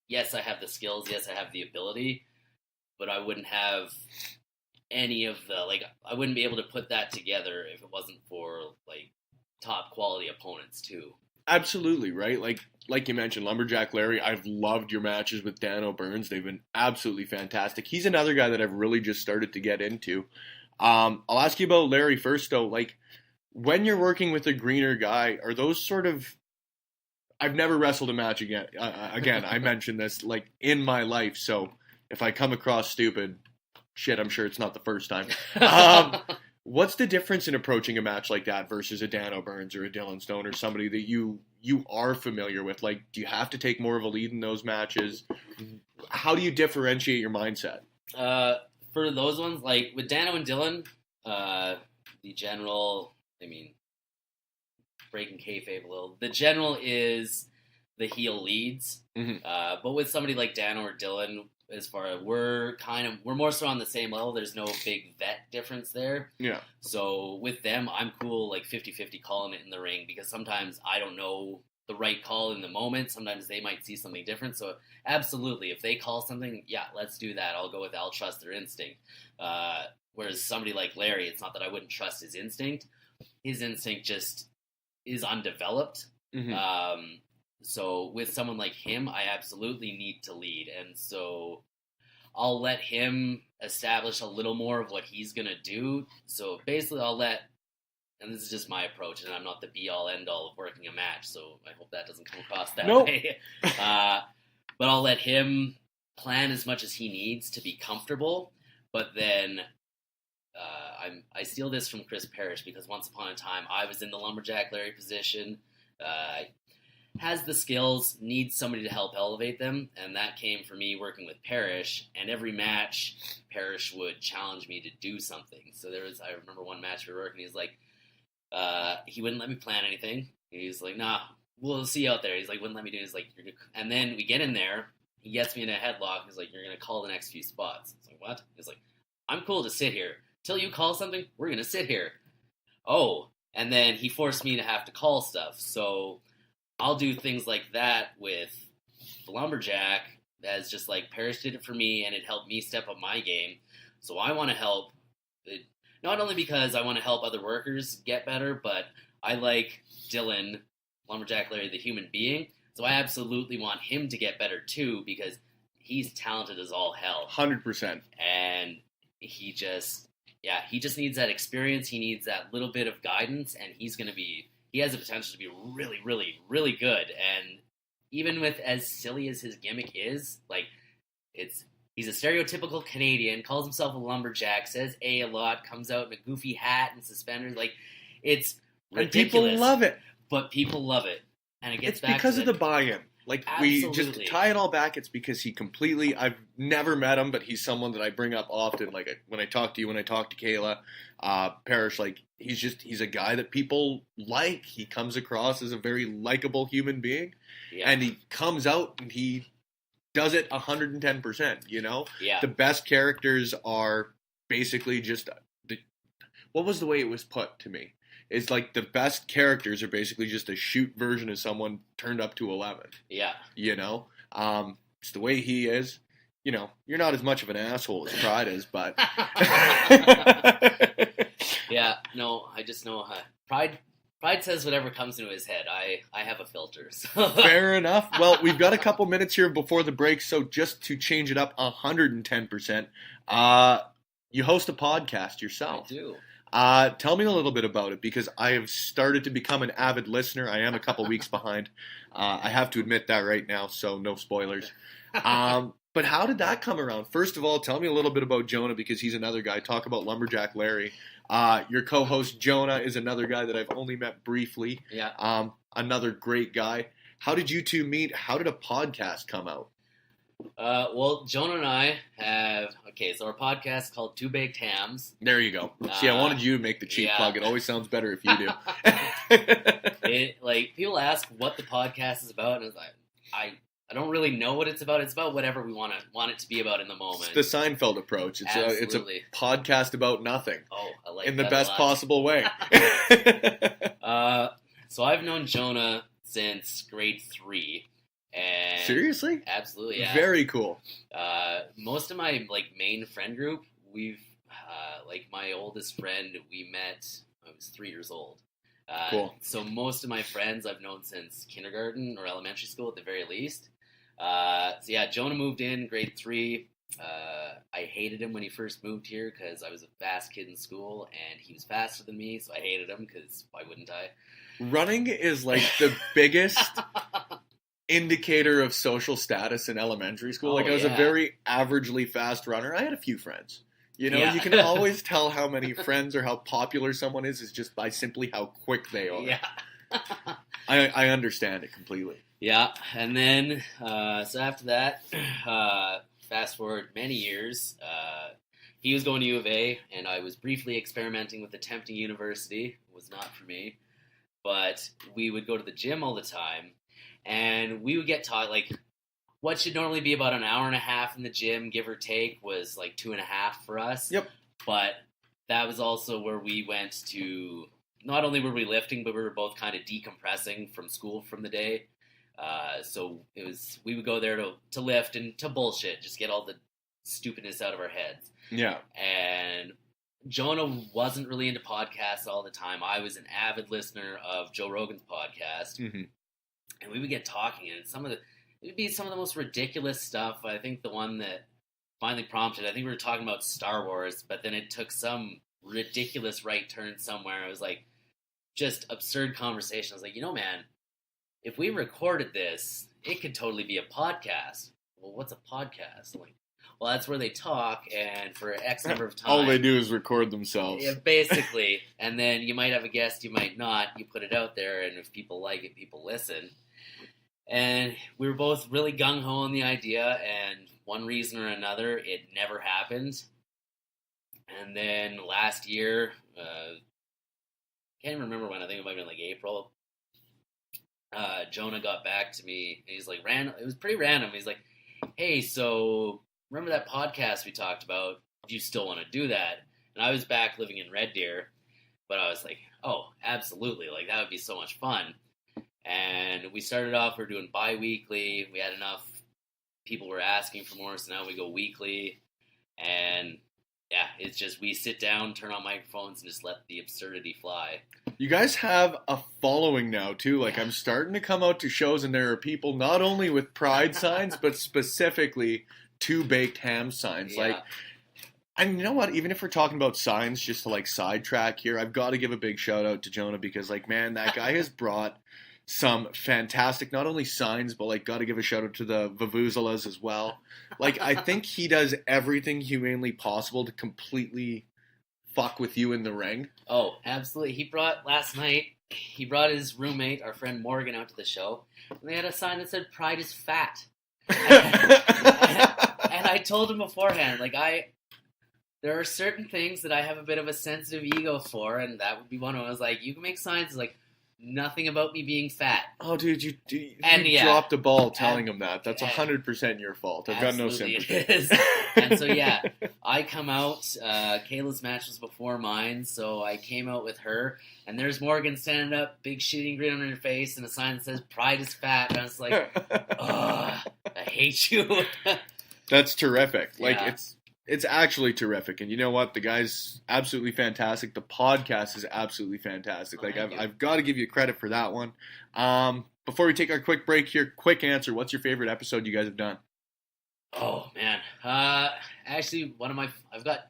yes, I have the skills, yes, I have the ability, but I wouldn't have any of I wouldn't be able to put that together if it wasn't for, top quality opponents too. Absolutely, right? Like you mentioned, Lumberjack Larry, I've loved your matches with Dano Burns. They've been absolutely fantastic. He's another guy that I've really just started to get into. I'll ask you about Larry first, though. When you're working with a greener guy, are those sort of... I've never wrestled a match again. I mentioned this, in my life, so if I come across stupid, shit, I'm sure it's not the first time. What's the difference in approaching a match like that versus a Dano Burns or a Dylan Stone or somebody that you are familiar with? Do you have to take more of a lead in those matches? How do you differentiate your mindset? For those ones, with Dano and Dylan, the general, breaking kayfabe a little, the general is the heel leads. But with somebody like Dano or Dylan, as far as we're more so on the same level. There's no big vet difference there. Yeah. So with them, I'm cool 50-50 calling it in the ring, because sometimes I don't know the right call in the moment. Sometimes they might see something different. So absolutely, if they call something, yeah, let's do that. I'll trust their instinct. Whereas somebody like Larry, it's not that I wouldn't trust his instinct. His instinct just is undeveloped. So with someone like him, I absolutely need to lead. And so I'll let him establish a little more of what he's going to do. So basically and this is just my approach, and I'm not the be-all, end-all of working a match, so I hope that doesn't come across that way. But I'll let him plan as much as he needs to be comfortable. But then I steal this from Chris Parrish, because once upon a time I was in the Lumberjack Larry position. has the skills, needs somebody to help elevate them, and that came for me working with Parrish. And every match, Parrish would challenge me to do something. So I remember one match we were working, he's like, he wouldn't let me plan anything. He's like, nah, we'll see you out there. He's like, wouldn't let me do it. He's like, and then we get in there, he gets me in a headlock, he's like, you're going to call the next few spots. I was like, what? He's like, I'm cool to sit here. Till you call something, we're going to sit here. Oh, and then he forced me to have to call stuff. So I'll do things like that with the Lumberjack as just like Parrish did it for me, and it helped me step up my game. So I want to help, not only because I want to help other workers get better, but I like Dylan, Lumberjack Larry, the human being. So I absolutely want him to get better too, because he's talented as all hell. 100%. And he just needs that experience. He needs that little bit of guidance, and he has the potential to be really, really, really good. And even with as silly as his gimmick is, like, he's a stereotypical Canadian, calls himself a lumberjack, says a lot, comes out in a goofy hat and suspenders. Like, it's ridiculous. And people love it. But people love it. And it gets it's back because to of the buy-in. Like, Absolutely. we just tie it all back. It's because I've never met him, but he's someone that I bring up often. Like, when I talk to you, when I talk to Kayla, Parrish, like, he's a guy that people like. He comes across as a very likable human being. Yeah. And he comes out and he does it 110%, you know? Yeah. The best characters are basically just, what was the way it was put to me? It's like the best characters are basically just a shoot version of someone turned up to 11. Yeah. You know? It's the way he is. You know, you're not as much of an asshole as Pride is, but... Yeah, no, I just know Pride says whatever comes into his head. I have a filter. So. Fair enough. Well, we've got a couple minutes here before the break, so just to change it up 110%, you host a podcast yourself. I do. Tell me a little bit about it, because I have started to become an avid listener. I am a couple weeks behind. I have to admit that right now, so no spoilers. But how did that come around? First of all, tell me a little bit about Jonah, because he's another guy. Talk about Lumberjack Larry. Your co-host Jonah is another guy that I've only met briefly. Yeah. Another great guy. How did you two meet? How did a podcast come out? Well, Jonah and I have, so our podcast is called Two Baked Hams. There you go. See, I wanted you to make the cheap plug. It always sounds better if you do. People ask what the podcast is about, and it's like, I don't really know what it's about. It's about whatever we want it to be about in the moment. It's the Seinfeld approach. It's a podcast about nothing. Oh, I like that in the best possible way. So I've known Jonah since grade 3. And seriously? Absolutely, yeah. Very cool. Most of my main friend group, we've my oldest friend we met I was 3 years old. Cool. So most of my friends I've known since kindergarten or elementary school at the very least. So yeah, Jonah moved in grade 3. I hated him when he first moved here because I was a fast kid in school and he was faster than me, so I hated him because why wouldn't I? Running is like the biggest indicator of social status in elementary school. I was a very averagely fast runner. I had a few friends. You know, you can always tell how many friends or how popular someone is just by simply how quick they are. Yeah. I understand it completely. Yeah, and then, so after that, fast forward many years, he was going to U of A, and I was briefly experimenting with attempting university. It was not for me. But we would go to the gym all the time, and we would get taught, what should normally be about an hour and a half in the gym, give or take, was 2.5 for us. Yep. But that was also where we went to, not only were we lifting, but we were both kind of decompressing from school from the day. So we would go there to lift and to bullshit, just get all the stupidness out of our heads. Yeah. And Jonah wasn't really into podcasts all the time. I was an avid listener of Joe Rogan's podcast. Mm-hmm. And we would get talking, and it would be some of the most ridiculous stuff. I think the one that finally prompted, I think we were talking about Star Wars, but then it took some ridiculous right turn somewhere. It was just absurd conversation. I was like, man, if we recorded this, it could totally be a podcast. Well, what's a podcast? I'm like, well, that's where they talk, and for X number of time. All they do is record themselves. Yeah, basically. And then you might have a guest, you might not. You put it out there, and if people like it, people listen. And we were both really gung-ho on the idea, and one reason or another, it never happened. And then last year, can't remember when, I think it might have been like April, Jonah got back to me, and he's like, it was pretty random. He's like, hey, so remember that podcast we talked about? Do you still want to do that? And I was back living in Red Deer, but I was like, oh, absolutely. Like, that would be so much fun. And we started off, we were doing bi-weekly. We had enough people were asking for more, so now we go weekly. And yeah, it's just we sit down, turn on microphones, and just let the absurdity fly. You guys have a following now, too. Like, I'm starting to come out to shows, and there are people not only with pride signs, but specifically 2 baked ham signs. Yeah. Like, and you know what? Even if we're talking about signs, just to, like, sidetrack here, I've got to give a big shout-out to Jonah because, like, man, that guy has brought some fantastic, not only signs, but, like, got to give a shout-out to the Vuvuzelas as well. Like, I think he does everything humanly possible to completely fuck with you in the ring. Oh, absolutely. Last night, he brought his roommate, our friend Morgan, out to the show, and they had a sign that said, "Pride is fat." And I told him beforehand, like, there are certain things that I have a bit of a sensitive ego for, and that would be one of them. I was like, you can make signs like, nothing about me being fat. Oh, dude, you yeah, dropped a ball telling him that. That's 100% your fault. I've got no sympathy. It is. And so, yeah, I come out. Kayla's match was before mine, so I came out with her. And there's Morgan standing up, big shooting grin on her face, and a sign that says, "Pride is fat." And I was like, I hate you. That's terrific. Like, Yeah. It's actually terrific. And you know what? The guy's absolutely fantastic. The podcast is absolutely fantastic. Like, I've got to give you credit for that one. Before we take our quick break here, quick answer. What's your favorite episode you guys have done? Oh, man. Actually, I've got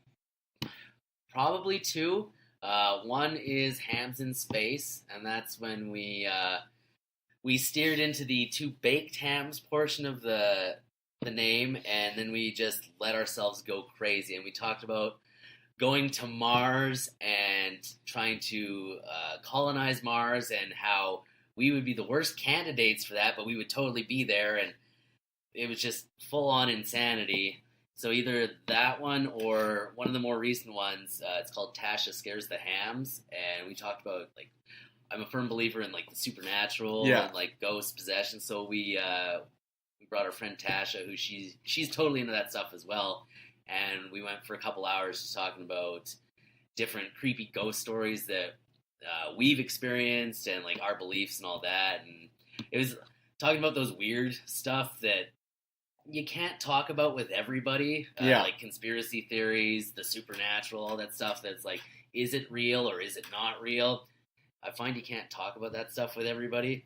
probably 2. One is Hams in Space, and that's when we steered into the 2 baked hams portion of the name, and then we just let ourselves go crazy, and we talked about going to Mars and trying to colonize Mars, and how we would be the worst candidates for that, but we would totally be there, and it was just full-on insanity. So either that one or one of the more recent ones, it's called Tasha Scares the Hams, and we talked about, like, I'm a firm believer in, like, the supernatural and, like, ghost possession, so we brought our friend Tasha, who she's totally into that stuff as well, and we went for a couple hours just talking about different creepy ghost stories that we've experienced, and, like, our beliefs and all that, and it was talking about those weird stuff that you can't talk about with everybody, like conspiracy theories, the supernatural, all that stuff that's like, is it real or is it not real? I find you can't talk about that stuff with everybody.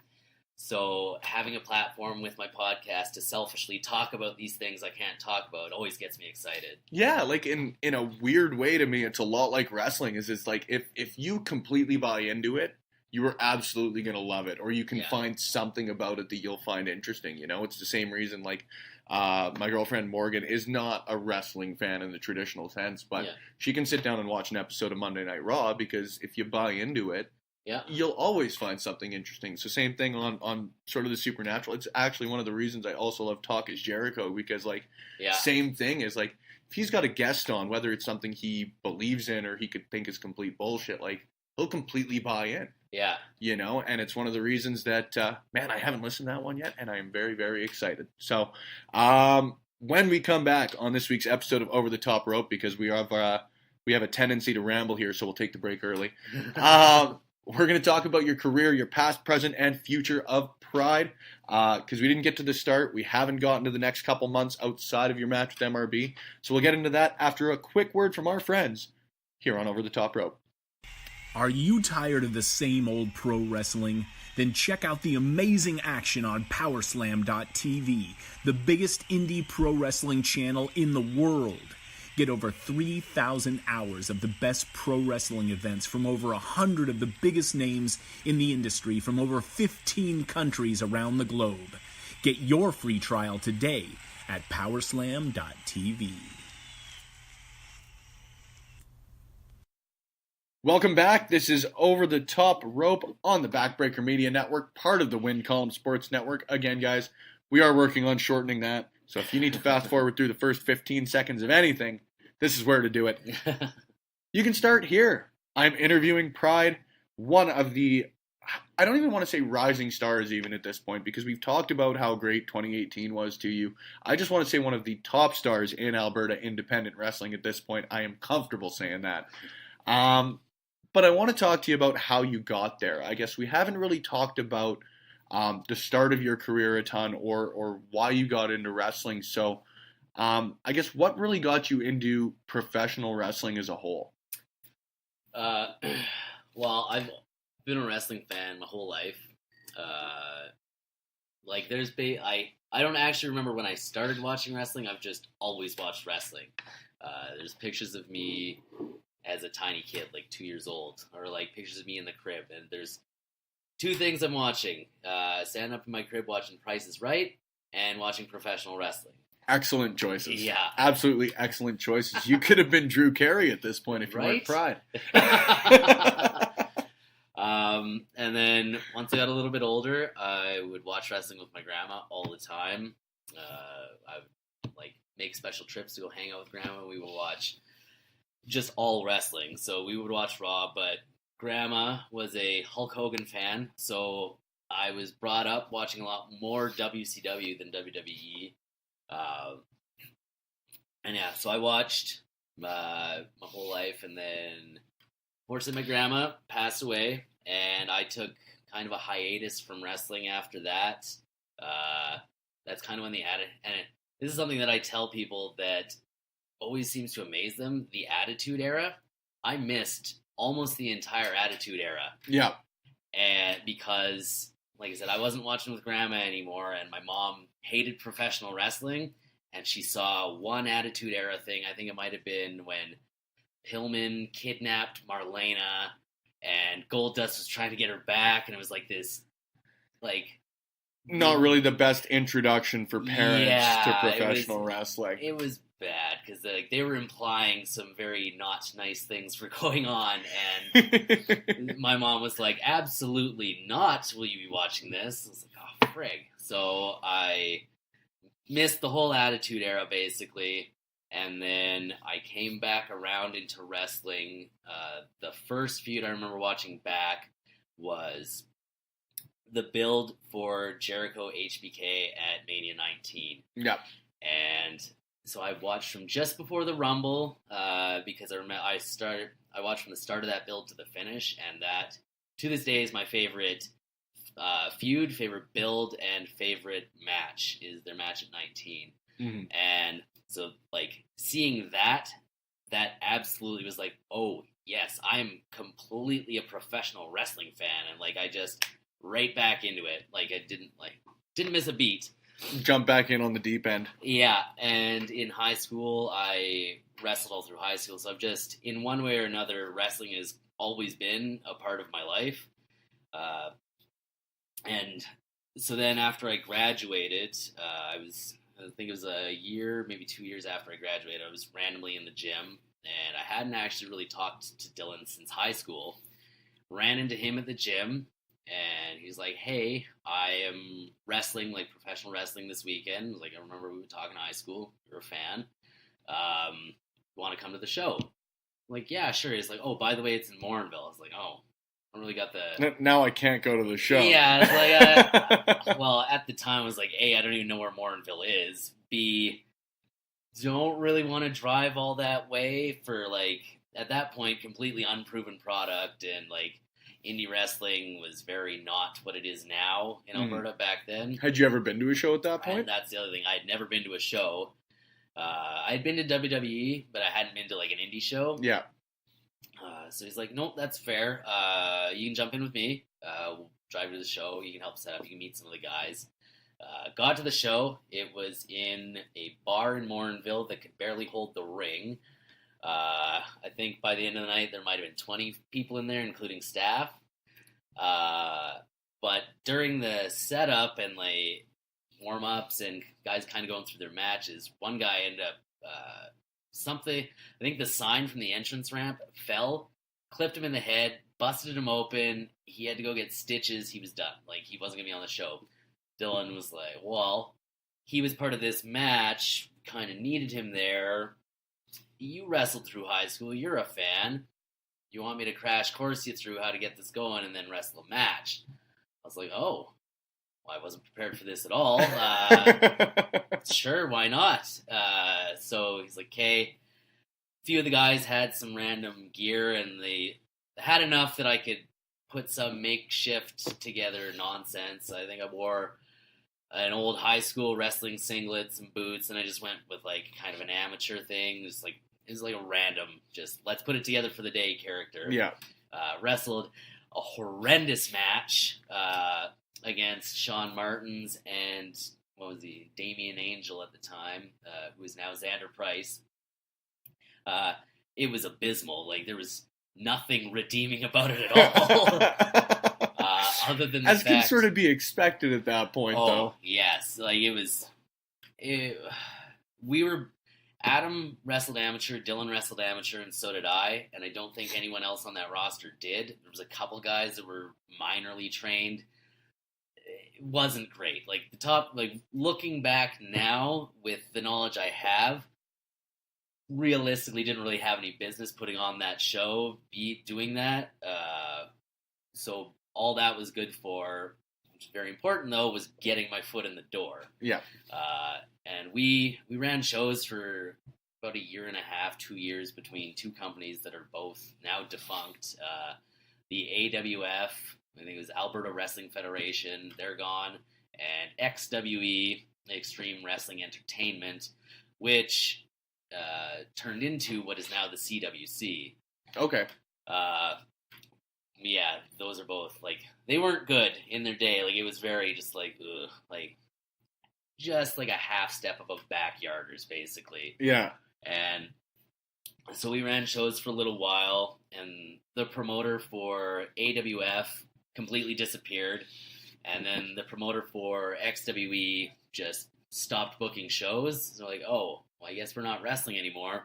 So having a platform with my podcast to selfishly talk about these things I can't talk about always gets me excited. Yeah, like in a weird way to me, it's a lot like wrestling. It's like if you completely buy into it, you are absolutely going to love it. Or you can find something about it that you'll find interesting. You know, it's the same reason, like, my girlfriend Morgan is not a wrestling fan in the traditional sense, but she can sit down and watch an episode of Monday Night Raw because if you buy into it, you'll always find something interesting. So same thing on sort of the supernatural. It's actually one of the reasons I also love Talk is Jericho, because, like, same thing is, like, if he's got a guest on, whether it's something he believes in or he could think is complete bullshit, like, he'll completely buy in. Yeah. You know, and it's one of the reasons that, man, I haven't listened to that one yet, and I am very, very excited. So, when we come back on this week's episode of Over the Top Rope, because we have a tendency to ramble here, so we'll take the break early. We're going to talk about your career, your past, present, and future of Pride, because we didn't get to the start. We haven't gotten to the next couple months outside of your match with MRB. So we'll get into that after a quick word from our friends here on Over the Top Rope. Are you tired of the same old pro wrestling? Then check out the amazing action on Powerslam.tv, the biggest indie pro wrestling channel in the world. Get over 3,000 hours of the best pro wrestling events from over 100 of the biggest names in the industry from over 15 countries around the globe. Get your free trial today at Powerslam.tv. Welcome back. This is Over the Top Rope on the Backbreaker Media Network, part of the Win Column Sports Network. Again, guys, we are working on shortening that. So if you need to fast forward through the first 15 seconds of anything, this is where to do it. You can start here. I'm interviewing Pride, one of the, I don't even want to say rising stars even at this point, because we've talked about how great 2018 was to you. I just want to say one of the top stars in Alberta independent wrestling at this point. I am comfortable saying that. But I want to talk to you about how you got there. I guess we haven't really talked about the start of your career a ton, or why you got into wrestling. So I guess what really got you into professional wrestling as a whole? Well, I've been a wrestling fan my whole life. I don't actually remember when I started watching wrestling. I've just always watched wrestling. There's pictures of me as a tiny kid, like 2 years old, or like pictures of me in the crib, and there's two things I'm watching: standing up in my crib watching Price is Right, and watching professional wrestling. Excellent choices. Yeah, absolutely excellent choices. You could have been Drew Carey at this point if you weren't Pride. And then once I got a little bit older, I would watch wrestling with my grandma all the time. I would like make special trips to go hang out with grandma. We would watch just all wrestling. So we would watch Raw, but grandma was a Hulk Hogan fan, so I was brought up watching a lot more WCW than WWE. And yeah, so I watched my whole life, and then fortunately my grandma passed away, and I took kind of a hiatus from wrestling after that. That's kind of when this is something that I tell people that always seems to amaze them, the Attitude Era. I missed almost the entire Attitude Era. Yeah. And because, like I said, I wasn't watching with grandma anymore, and my mom hated professional wrestling, and she saw one Attitude Era thing. I think it might have been when Pillman kidnapped Marlena, and Goldust was trying to get her back, and it was like this, like... Not really the best introduction for parents to professional wrestling. It was bad, because they were implying some very not nice things were going on, and my mom was like, absolutely not will you be watching this. I was like, oh, frig. So I missed the whole Attitude Era, basically, and then I came back around into wrestling. The first feud I remember watching back was the build for Jericho HBK at Mania 19. Yeah. And so I watched from just before the Rumble, because I watched from the start of that build to the finish, and that, to this day, is my favorite feud, favorite build, and favorite match, is their match at 19. Mm-hmm. And so, like, seeing that absolutely was like, oh, yes, I am completely a professional wrestling fan, and, like, I just right back into it. Like, I didn't miss a beat. Jump back in on the deep end. Yeah, and in high school, I wrestled all through high school, so I've just, in one way or another, wrestling has always been a part of my life. And so then after I graduated, I think it was a year, maybe 2 years after I graduated, I was randomly in the gym, and I hadn't actually really talked to Dylan since high school. Ran into him at the gym, and he's like, hey, I am wrestling, like professional wrestling this weekend. Like, I remember we were talking in high school. You're a fan. Want to come to the show? I'm like, yeah, sure. He's like, oh, by the way, it's in Morinville. I was like, oh, I don't really got the... Now I can't go to the show. Yeah, it's like, well, at the time, I was like, A, I don't even know where Morinville is. B, don't really want to drive all that way for, like, at that point, completely unproven product, and, like, indie wrestling was very not what it is now in Alberta back then. Had you ever been to a show at that point? And that's the other thing. I had never been to a show. I had been to WWE, but I hadn't been to, like, an indie show. Yeah. So he's like, nope, that's fair. You can jump in with me. We'll drive you to the show. You can help set up. You can meet some of the guys. Got to the show. It was in a bar in Morinville that could barely hold the ring. I think by the end of the night, there might have been 20 people in there, including staff. But during the setup and, like, warm-ups and guys kind of going through their matches, one guy ended up I think the sign from the entrance ramp fell, clipped him in the head, busted him open. He had to go get stitches. He was done. Like, he wasn't going to be on the show. Dylan was like, well, he was part of this match, kind of needed him there. You wrestled through high school. You're a fan. You want me to crash course you through how to get this going and then wrestle a match? I was like, oh, well, I wasn't prepared for this at all. Sure, why not? So he's like, okay. A few of the guys had some random gear, and they had enough that I could put some makeshift together nonsense. I think I wore an old high school wrestling singlet, some boots, and I just went with like kind of an amateur thing. It was like a random, just let's put it together for the day character. Yeah. Wrestled a horrendous match against Sean Martins and what was he, Damian Angel at the time, who is now Xander Price. It was abysmal. Like, there was nothing redeeming about it at all. Other than the As fact, can sort of be expected at that point, though. Yes. Like, Adam wrestled amateur, Dylan wrestled amateur, and so did I, and I don't think anyone else on that roster did. There was a couple guys that were minorly trained. It wasn't great. Looking back now with the knowledge I have, realistically didn't really have any business putting on that show, doing that. So all that was good for, which is very important though, was getting my foot in the door. Yeah. And we ran shows for about a year and a half, 2 years between two companies that are both now defunct. The AWF, I think it was Alberta Wrestling Federation, they're gone, and XWE, Extreme Wrestling Entertainment, which turned into what is now the CWC. Okay. Yeah, those are both, like, they weren't good in their day. Like, it was very just like, ugh, like, just like a half step above backyarders, basically. Yeah. And so we ran shows for a little while, and the promoter for AWF completely disappeared, and then the promoter for XWE just stopped booking shows. So like, oh, well, I guess we're not wrestling anymore.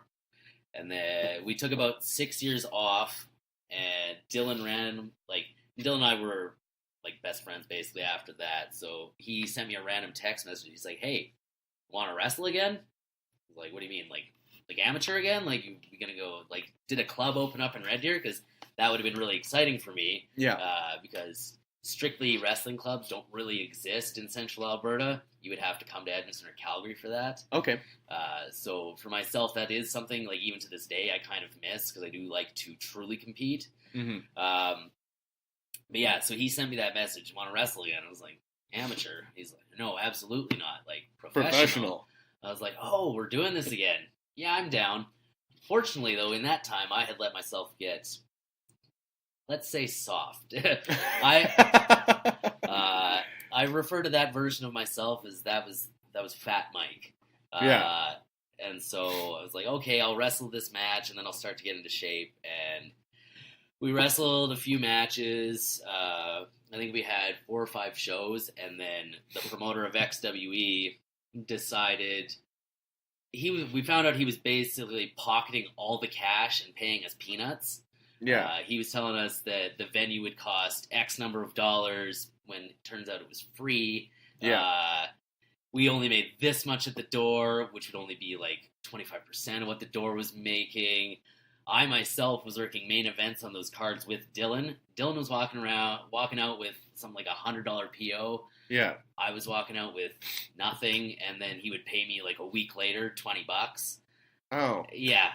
And then we took about 6 years off, and Dylan and I were like best friends basically after that. So he sent me a random text message. He's like, hey, want to wrestle again? I was like, what do you mean? Like amateur again? Like, you gonna go, like, did a club open up in Red Deer? Because that would have been really exciting for me. Yeah. Because strictly wrestling clubs don't really exist in central Alberta. You would have to come to Edmonton or Calgary for that. Okay. So for myself, that is something, like, even to this day, I kind of miss, because I do like to truly compete. Mm-hmm. But yeah, so he sent me that message, want to wrestle again? I was like, amateur? He's like, no, absolutely not. Like, professional. I was like, oh, we're doing this again. Yeah, I'm down. Fortunately, though, in that time, I had let myself get, let's say, soft. I refer to that version of myself as that was Fat Mike. Yeah. And so I was like, okay, I'll wrestle this match, and then I'll start to get into shape. And we wrestled a few matches. I think we had 4 or 5 shows, and then the promoter of XWE decided we found out he was basically pocketing all the cash and paying us peanuts. Yeah. He was telling us that the venue would cost X number of dollars when it turns out it was free. Yeah. We only made this much at the door, which would only be like 25% of what the door was making. I myself was working main events on those cards with Dylan. Dylan was walking out with something like $100 PO. Yeah. I was walking out with nothing, and then he would pay me like a week later $20. Oh. Yeah,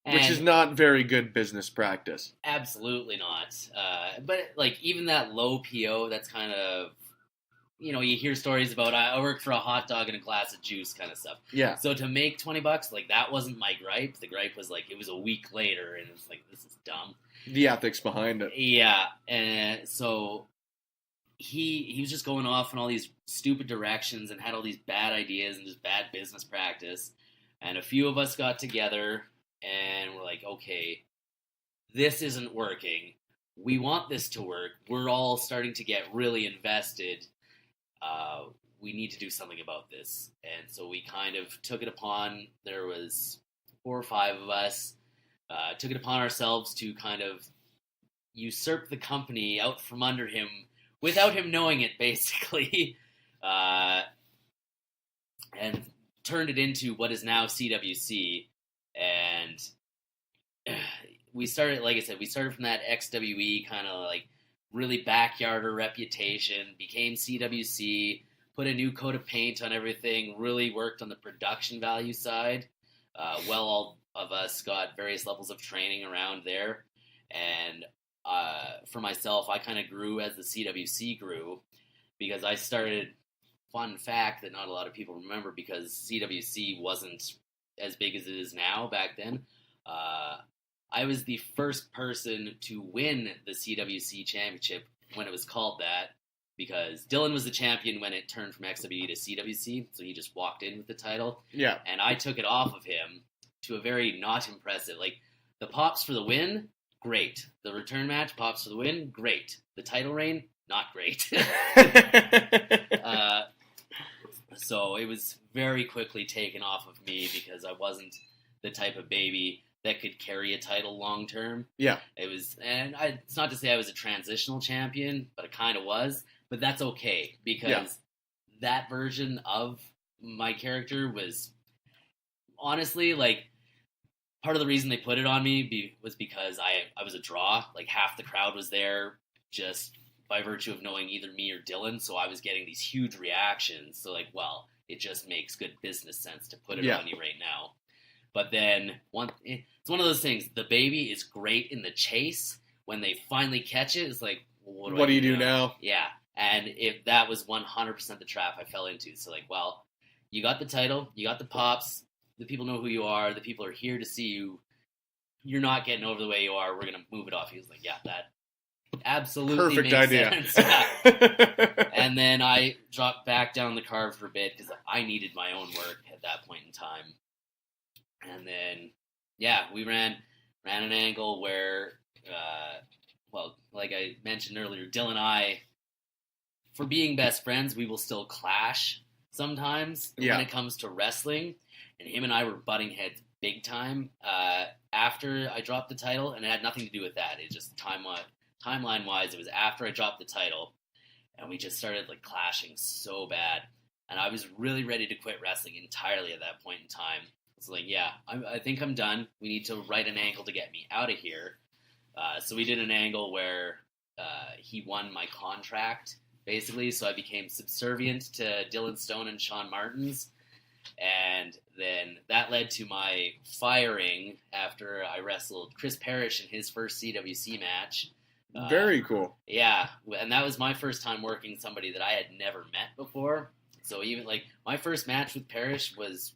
Which is not very good business practice. Absolutely not. But like, even that low PO, that's kind of, you hear stories about I work for a hot dog and a glass of juice kind of stuff. Yeah. So to make $20, like, that wasn't my gripe. The gripe was like, it was a week later, and it's like, this is dumb. The ethics behind it. Yeah, and so he was just going off in all these stupid directions and had all these bad ideas and just bad business practice. And a few of us got together and we're like, okay, this isn't working. We want this to work. We're all starting to get really invested. We need to do something about this. And so we kind of took it upon, there was 4 or 5 of us, took it upon ourselves to kind of usurped the company out from under him without him knowing it, basically, and turned it into what is now CWC. And we started, like I said, we started from that XWE kind of like really backyarder reputation, became CWC, put a new coat of paint on everything, really worked on the production value side. All of us got various levels of training around there. And for myself, I kind of grew as the CWC grew, because I started, fun fact that not a lot of people remember, because CWC wasn't as big as it is now back then. I was the first person to win the CWC Championship when it was called that, because Dylan was the champion when it turned from XWE to CWC, so he just walked in with the title. Yeah. And I took it off of him to a very not impressive. Like, the pops for the win, great. The return match, pops for the win, great. The title reign, not great. So it was very quickly taken off of me, because I wasn't the type of baby that could carry a title long term. Yeah. It was, and it's not to say I was a transitional champion, but it kind of was. But that's okay, because that version of my character was honestly, like, part of the reason they put it on me was because I was a draw. Like, half the crowd was there just by virtue of knowing either me or Dylan, so I was getting these huge reactions. So, like, well, it just makes good business sense to put it on you right now. But then, it's one of those things. The baby is great in the chase. When they finally catch it, it's like, well, what do you do now? Yeah, and if that was 100% the trap I fell into. So, like, well, you got the title, you got the pops, the people know who you are, the people are here to see you. You're not getting over the way you are. We're going to move it off. He was like, yeah, that absolutely perfect makes idea. sense. Yeah. And then I dropped back down the card for a bit, because I needed my own work at that point in time. And then, yeah, we ran an angle where, like I mentioned earlier, Dylan and I, for being best friends, we will still clash sometimes when it comes to wrestling. And him and I were butting heads big time after I dropped the title, and it had nothing to do with that. It just timeline-wise, it was after I dropped the title, and we just started like clashing so bad. And I was really ready to quit wrestling entirely at that point in time. It's like, yeah, I think I'm done. We need to write an angle to get me out of here. So we did an angle where he won my contract, basically. So I became subservient to Dylan Stone and Sean Martins. And then that led to my firing after I wrestled Chris Parrish in his first CWC match. Very cool. Yeah, and that was my first time working somebody that I had never met before. So even, like, my first match with Parrish was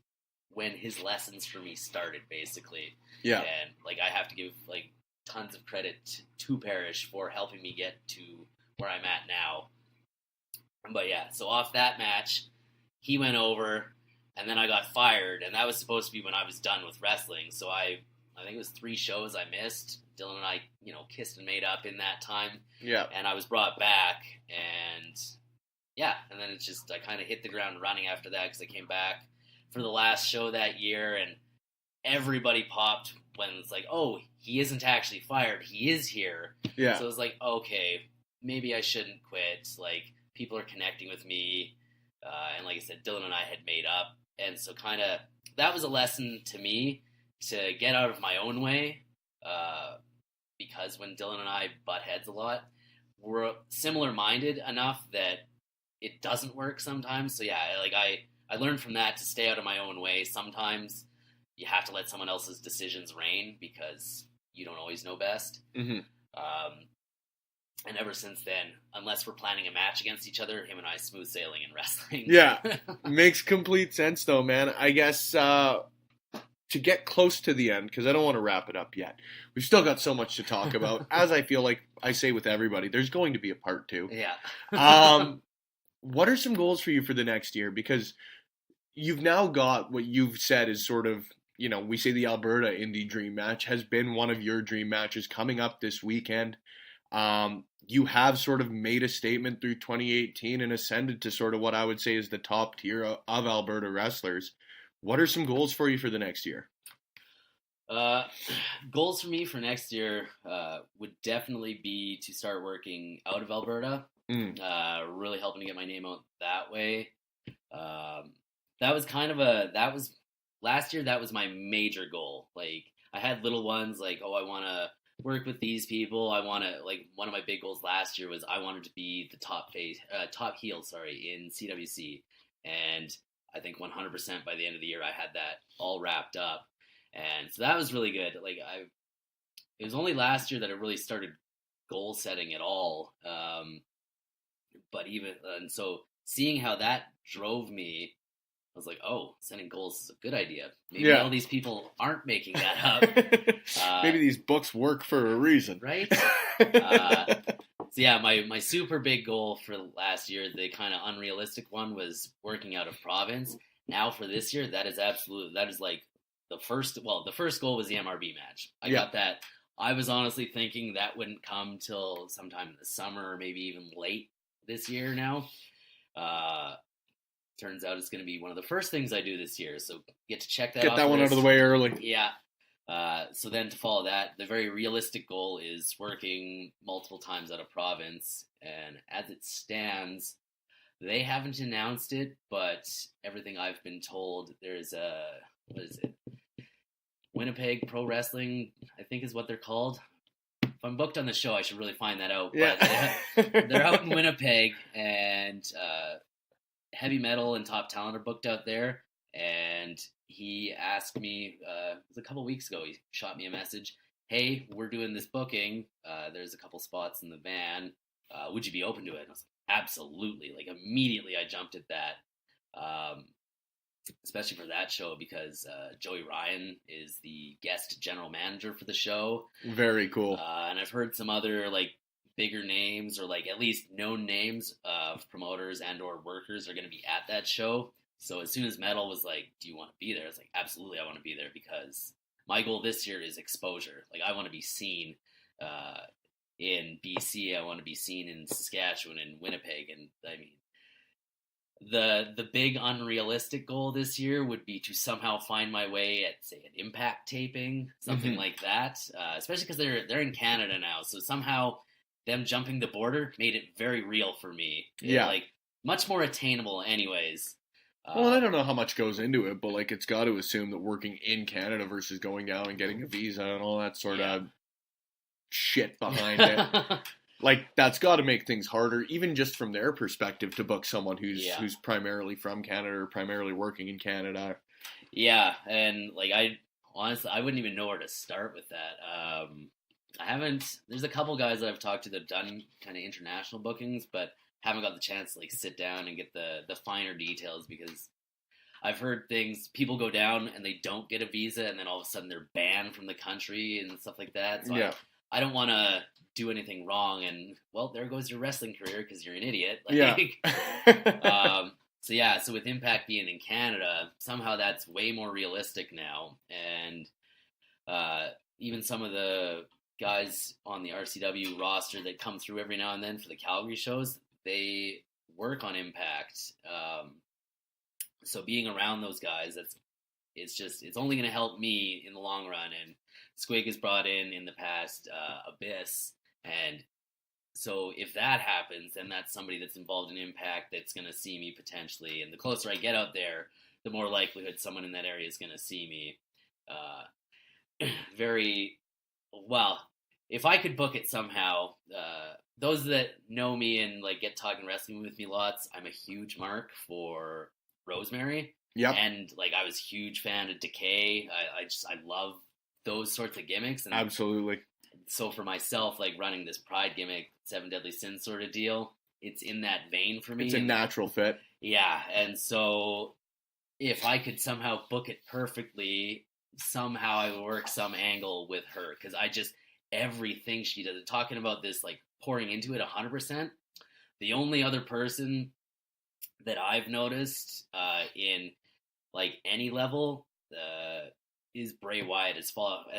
when his lessons for me started, basically. Yeah. And, like, I have to give, like, tons of credit to Parrish for helping me get to where I'm at now. But, yeah, so off that match, he went over, and then I got fired, and that was supposed to be when I was done with wrestling. So I think it was 3 shows I missed. Dylan and I, kissed and made up in that time. Yeah. And I was brought back, and yeah, and then it's just, I kind of hit the ground running after that, because I came back for the last show that year, and everybody popped when it's like, oh, he isn't actually fired, he is here. Yeah. So it was like, okay, maybe I shouldn't quit. Like, people are connecting with me, and like I said, Dylan and I had made up, and so kind of, that was a lesson to me to get out of my own way, because when Dylan and I butt heads a lot, we're similar-minded enough that it doesn't work sometimes. So yeah, like I learned from that to stay out of my own way. Sometimes you have to let someone else's decisions reign, because you don't always know best. Mm-hmm. And ever since then, unless we're planning a match against each other, him and I smooth sailing in wrestling. Yeah, makes complete sense though, man. I guess to get close to the end, because I don't want to wrap it up yet. We've still got so much to talk about. As I feel like I say with everybody, there's going to be a part 2. Yeah. What are some goals for you for the next year? Because you've now got what you've said is sort of, we say the Alberta Indie Dream Match has been one of your dream matches coming up this weekend. You have sort of made a statement through 2018 and ascended to sort of what I would say is the top tier of Alberta wrestlers. What are some goals for you for the next year? Goals for me for next year would definitely be to start working out of Alberta. Really helping to get my name out that way. That was last year. That was my major goal. Like I had little ones like, I want to work with these people. I want to one of my big goals last year was I wanted to be the top heel in CWC, and I think 100% by the end of the year I had that all wrapped up. And so that was really good. It was only last year that I really started goal setting at all. And so seeing how that drove me, I was like, setting goals is a good idea. Maybe all these people aren't making that up. Maybe these books work for a reason. Right? My super big goal for last year, the kind of unrealistic one, was working out of province. Now for this year, that is like the first goal was the MRB match. I got that. I was honestly thinking that wouldn't come till sometime in the summer or maybe even late this year now. Turns out it's going to be one of the first things I do this year, so get to check that off. Get that one out of the way early. Yeah. So then to follow that, the very realistic goal is working multiple times out of province, and as it stands, they haven't announced it, but everything I've been told, there's what is it? Winnipeg Pro Wrestling, I think is what they're called. If I'm booked on the show, I should really find that out. Yeah. But they're out in Winnipeg, and Heavy Metal and Top Talent are booked out there. And he asked me, it was a couple weeks ago, he shot me a message. Hey, we're doing this booking. There's a couple spots in the van. Would you be open to it? And I was like, absolutely. Immediately I jumped at that. Especially for that show because Joey Ryan is the guest general manager for the show. Very cool. And I've heard some other bigger names or at least known names of promoters and or workers are going to be at that show. So as soon as Metal was like, do you want to be there? I was like, absolutely, I want to be there because my goal this year is exposure. I want to be seen in BC. I want to be seen in Saskatchewan and Winnipeg. And I mean, the big unrealistic goal this year would be to somehow find my way at, say, an Impact taping, something like that, especially because they're in Canada now. So somehow them jumping the border made it very real for me. Yeah. Much more attainable anyways. Well, I don't know how much goes into it, but it's got to assume that working in Canada versus going down and getting a visa and all that sort of shit behind it. That's got to make things harder, even just from their perspective, to book someone who's primarily from Canada or primarily working in Canada. Yeah, and I wouldn't even know where to start with that. There's a couple guys that I've talked to that have done kind of international bookings, but haven't got the chance to sit down and get the finer details because I've heard people go down and they don't get a visa and then all of a sudden they're banned from the country and stuff like that. So I don't want to do anything wrong and, well, there goes your wrestling career because you're an idiot. So with Impact being in Canada, somehow that's way more realistic now. And even some of the guys on the RCW roster that come through every now and then for the Calgary shows, they work on Impact. So being around those guys, it's only going to help me in the long run. And Squig has brought in the past Abyss. And so if that happens, then that's somebody that's involved in Impact that's going to see me potentially. And the closer I get out there, the more likelihood someone in that area is going to see me. If I could book it somehow, those that know me and get talking wrestling with me lots, I'm a huge mark for Rosemary. Yep. And I was a huge fan of Decay. I love those sorts of gimmicks. And absolutely. So for myself, running this Pride gimmick, 7 Deadly Sins sort of deal, it's in that vein for me. It's a natural fit. Yeah, and so if I could somehow book it perfectly, somehow I would work some angle with her because everything she does, talking about this pouring into it 100%. The only other person that I've noticed in any level is Bray Wyatt as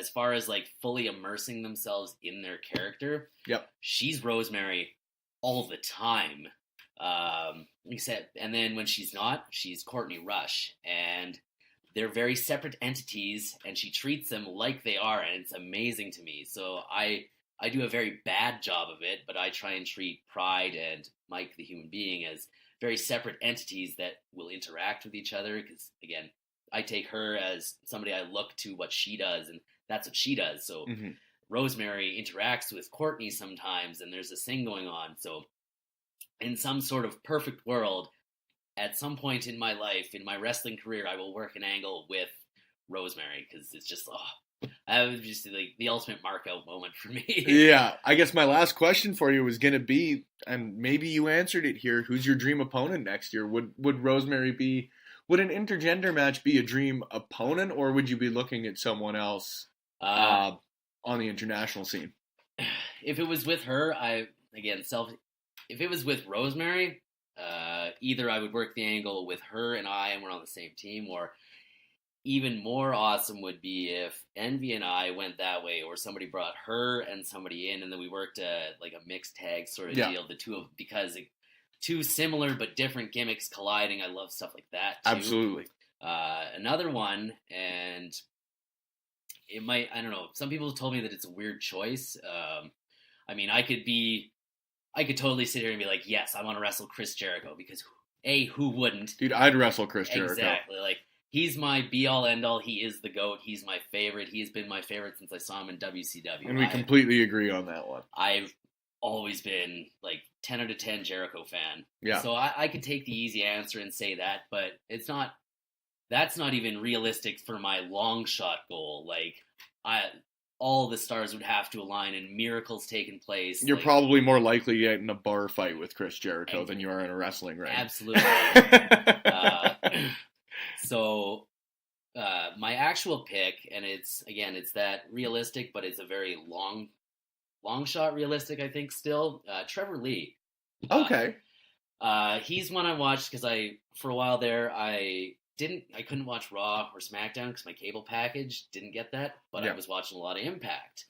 far as fully immersing themselves in their character. Yep. She's Rosemary all the time. Except, and then when she's not, she's Courtney Rush. And they're very separate entities, and she treats them like they are, and it's amazing to me. So I do a very bad job of it, but I try and treat Pride and Mike, the human being, as very separate entities that will interact with each other. Because, again, I take her as somebody I look to what she does, and that's what she does. So Rosemary interacts with Courtney sometimes, and there's this thing going on. So in some sort of perfect world, at some point in my life, in my wrestling career, I will work an angle with Rosemary, because it's just, that was just like the ultimate markout moment for me. Yeah, I guess my last question for you was going to be, and maybe you answered it here, who's your dream opponent next year? Would Rosemary be, would an intergender match be a dream opponent, or would you be looking at someone else on the international scene? If it was with her, if it was with Rosemary, either I would work the angle with her and we're on the same team, or even more awesome would be if Envy and I went that way, or somebody brought her and somebody in, and then we worked like a mixed tag sort of deal. The two of, because two similar but different gimmicks colliding. I love stuff like that too. Absolutely. Another one, and it might, I don't know, some people have told me that it's a weird choice. I mean, I could totally sit here and be like, yes, I want to wrestle Chris Jericho, because who wouldn't? Dude, I'd wrestle Chris Jericho. Exactly. Like, he's my be-all, end-all. He is the GOAT. He's my favorite. He's been my favorite since I saw him in WCW. And we completely agree on that one. I've always been, like, 10 out of 10 Jericho fan. Yeah. So I could take the easy answer and say that, but that's not even realistic for my long shot goal. Like, all the stars would have to align and miracles taking place. You're probably more likely to get in a bar fight with Chris Jericho than you are in a wrestling ring. Absolutely. So my actual pick, and it's that realistic, but it's a very long shot realistic, I think, still. Trevor Lee. Okay. He's one I watched because for a while there, I couldn't watch Raw or SmackDown because my cable package didn't get that, but I was watching a lot of Impact.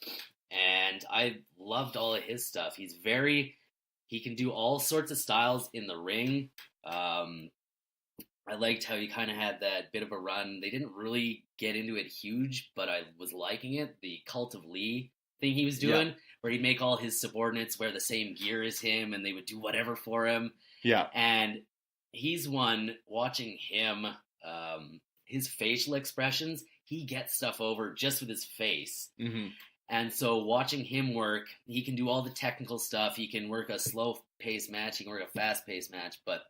And I loved all of his stuff. He can do all sorts of styles in the ring. I liked how he kind of had that bit of a run. They didn't really get into it huge, but I was liking it. The Cult of Lee thing he was doing, where he'd make all his subordinates wear the same gear as him, and they would do whatever for him. Yeah. And he's one, watching him, his facial expressions, he gets stuff over just with his face. Mm-hmm. And so watching him work, he can do all the technical stuff. He can work a slow-paced match. He can work a fast-paced match. But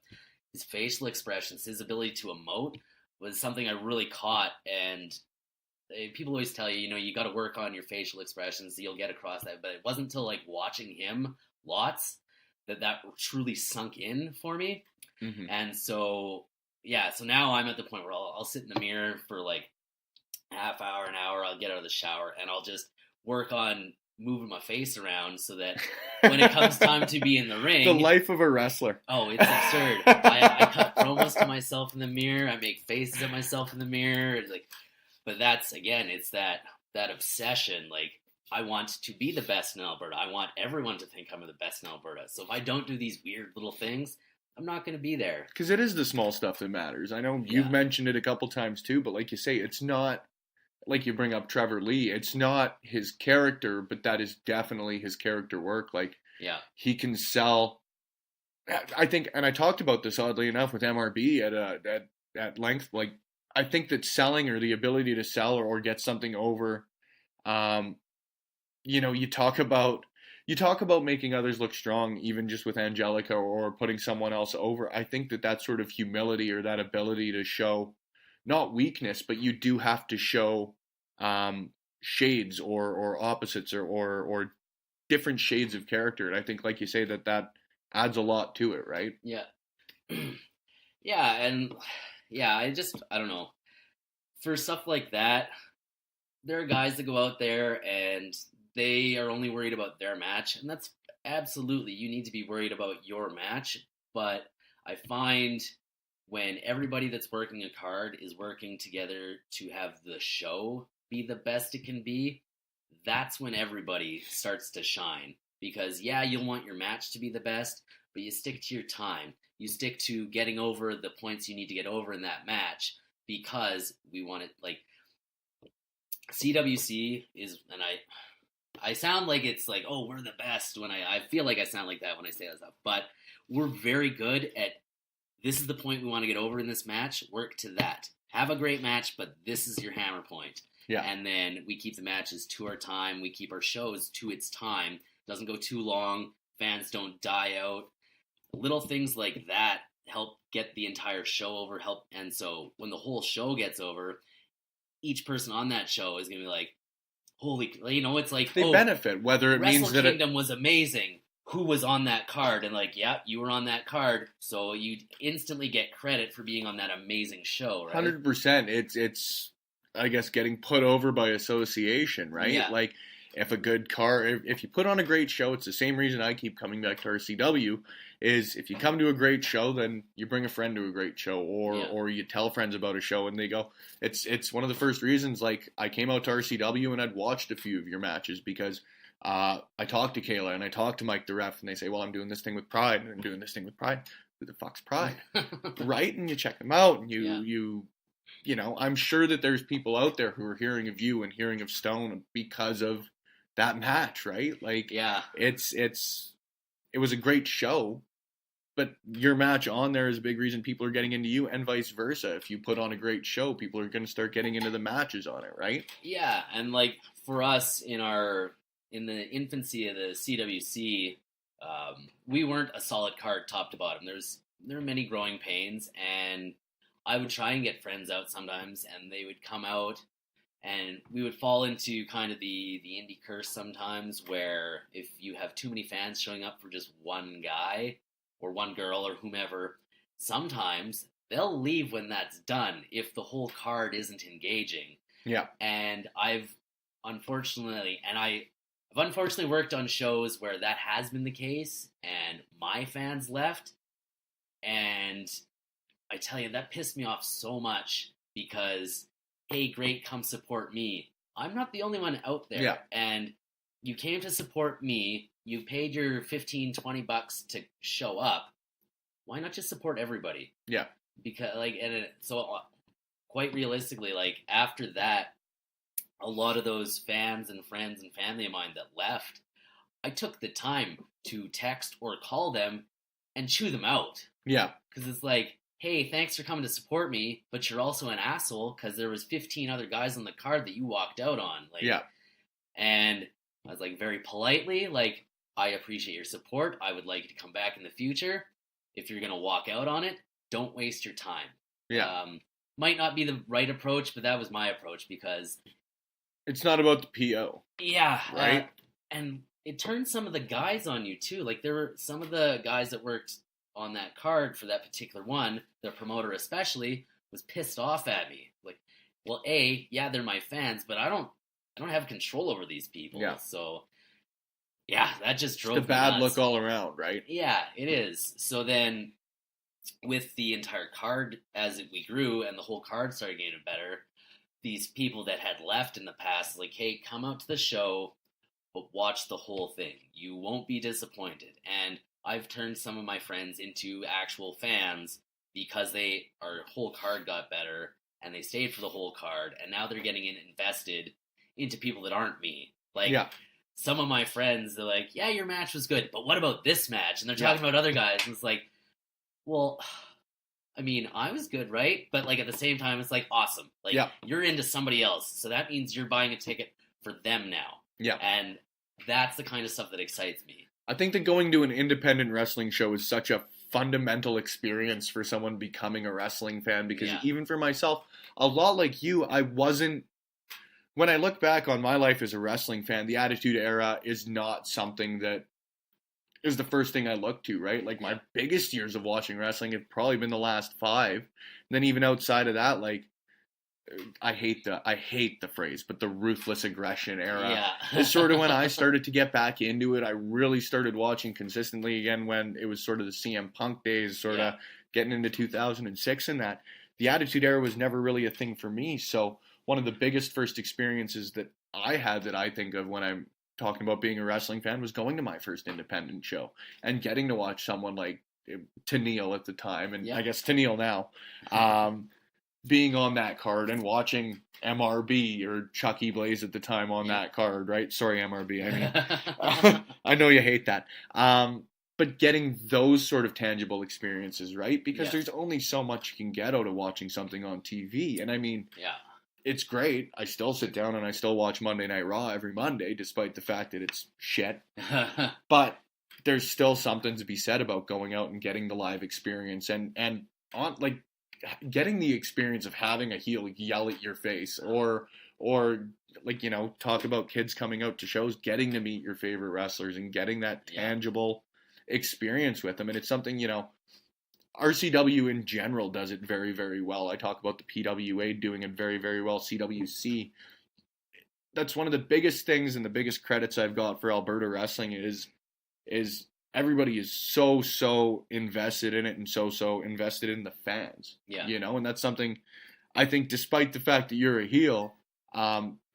his facial expressions, his ability to emote was something I really caught. And people always tell you, you got to work on your facial expressions so you'll get across that. But it wasn't until, like, watching him lots that truly sunk in for me. Mm-hmm. And so... yeah, so now I'm at the point where I'll sit in the mirror for like half hour, an hour. I'll get out of the shower and I'll just work on moving my face around so that when it comes time to be in the ring... the life of a wrestler. Oh, it's absurd. I cut promos to myself in the mirror. I make faces at myself in the mirror. It's like, but that's, again, it's that obsession. Like, I want to be the best in Alberta. I want everyone to think I'm the best in Alberta. So if I don't do these weird little things... I'm not going to be there. Because it is the small stuff that matters. I know you've mentioned it a couple times too, but like you say, it's not, like you bring up Trevor Lee, it's not his character, but that is definitely his character work. Like, he can sell, I think, and I talked about this oddly enough with MRB at length, like, I think that selling, or the ability to sell or get something over, you talk about making others look strong, even just with Angelica or putting someone else over. I think that sort of humility, or that ability to show not weakness, but you do have to show shades or opposites or different shades of character. And I think, like you say, that adds a lot to it, right? Yeah. I don't know. For stuff like that, there are guys that go out there and they are only worried about their match, and that's absolutely, you need to be worried about your match, but I find when everybody that's working a card is working together to have the show be the best it can be, that's when everybody starts to shine. Because, you'll want your match to be the best, but you stick to your time. You stick to getting over the points you need to get over in that match, because we want it, like, CWC is, and I sound like it's like, oh, we're the best when I feel like I sound like that when I say that stuff, but we're very good at, this is the point we want to get over in this match, work to that. Have a great match, but this is your hammer point. Yeah. And then we keep the matches to our time. We keep our shows to its time. Doesn't go too long. Fans don't die out. Little things like that help get the entire show over. And so when the whole show gets over, each person on that show is going to be like, holy, you know, it's like, They benefit, whether it means Wrestle that Kingdom was amazing. Who was on that card? And like, yeah, you were on that card, so you instantly get credit for being on that amazing show, right? 100%. It's I guess getting put over by association, right? Yeah. Like if a good card, if you put on a great show, it's the same reason I keep coming back to RCW. Is if you come to a great show, then you bring a friend to a great show, or you tell friends about a show, and they go. It's one of the first reasons. Like I came out to RCW and I'd watched a few of your matches because. I talked to Kayla and I talked to Mike the ref, and they say, well, I'm doing this thing with Pride and I'm doing this thing with Pride. Who the fuck's Pride? Right? And you check them out, and you know, I'm sure that there's people out there who are hearing of you and hearing of Stone because of that match, right? Like, Yeah. it was a great show, but your match on there is a big reason people are getting into you, and vice versa. If you put on a great show, people are going to start getting into the matches on it, right? Yeah, and like for us in the infancy of the CWC, we weren't a solid card top to bottom. There were many growing pains, and I would try and get friends out sometimes, and they would come out, and we would fall into kind of the indie curse sometimes, where if you have too many fans showing up for just one guy or one girl or whomever, sometimes they'll leave when that's done if the whole card isn't engaging. Yeah. And I've unfortunately worked on shows where that has been the case, and my fans left, and I tell you, that pissed me off so much because, hey, great, come support me. I'm not the only one out there, Yeah. and you came to support me, you paid your $15-$20 to show up, why not just support everybody? Yeah. Because, so quite realistically, like, after that, a lot of those fans and friends and family of mine that left, I took the time to text or call them and chew them out. Yeah. Because it's like, hey, thanks for coming to support me, but you're also an asshole because there was 15 other guys on the card that you walked out on. Like, Yeah. And I was like, very politely, like, I appreciate your support. I would like you to come back in the future. If you're going to walk out on it, don't waste your time. Yeah. Might not be the right approach, but that was my approach because... It's not about the PO. Yeah. Right? And it turned some of the guys on you, too. Like, there were some of the guys that worked on that card for that particular one, the promoter especially, was pissed off at me. Like, well, yeah, they're my fans, but I don't have control over these people. Yeah. So, yeah, that just drove It's a bad me nuts. look all around, right? Yeah, it is. So then, with the entire card, as we grew and the whole card started getting better, these people that had left in the past, like, hey, come out to the show, but watch the whole thing. You won't be disappointed. And I've turned some of my friends into actual fans because our whole card got better, and they stayed for the whole card, and now they're getting invested into people that aren't me. Like, Yeah. some of my friends, they're like, yeah, your match was good, but what about this match? And they're talking about other guys, and it's like, well... I mean, I was good, right? But, like, at the same time, it's like, awesome. Like, you're into somebody else. So that means you're buying a ticket for them now. Yeah. And that's the kind of stuff that excites me. I think that going to an independent wrestling show is such a fundamental experience for someone becoming a wrestling fan, because even for myself, a lot like you, when I look back on my life as a wrestling fan, the Attitude Era is not something that is the first thing I look to, right? Like, my biggest years of watching wrestling have probably been the last 5. And then even outside of that, like, I hate the phrase, but the ruthless aggression era is sort of when I started to get back into it. I really started watching consistently again when it was sort of the CM Punk days, sort of getting into 2006 and that. The Attitude Era was never really a thing for me. So one of the biggest first experiences that I had that I think of when I'm talking about being a wrestling fan was going to my first independent show and getting to watch someone like Tennille at the time, and I guess Tennille now, being on that card and watching MRB or Chucky Blaze at the time on that card, right? Sorry, MRB. I mean, I know you hate that. But getting those sort of tangible experiences, right? Because there's only so much you can get out of watching something on TV. And I mean, it's great. I still sit down and I still watch Monday Night Raw every Monday, despite the fact that it's shit. But there's still something to be said about going out and getting the live experience and on like getting the experience of having a heel yell at your face or like, you know, talk about kids coming out to shows, getting to meet your favorite wrestlers and getting that tangible experience with them. And it's something, you know, RCW in general does it very, very well. I talk about the PWA doing it very, very well. CWC. That's one of the biggest things and the biggest credits I've got for Alberta wrestling is everybody is so invested in it and so invested in the fans. Yeah. You know, and that's something I think despite the fact that you're a heel,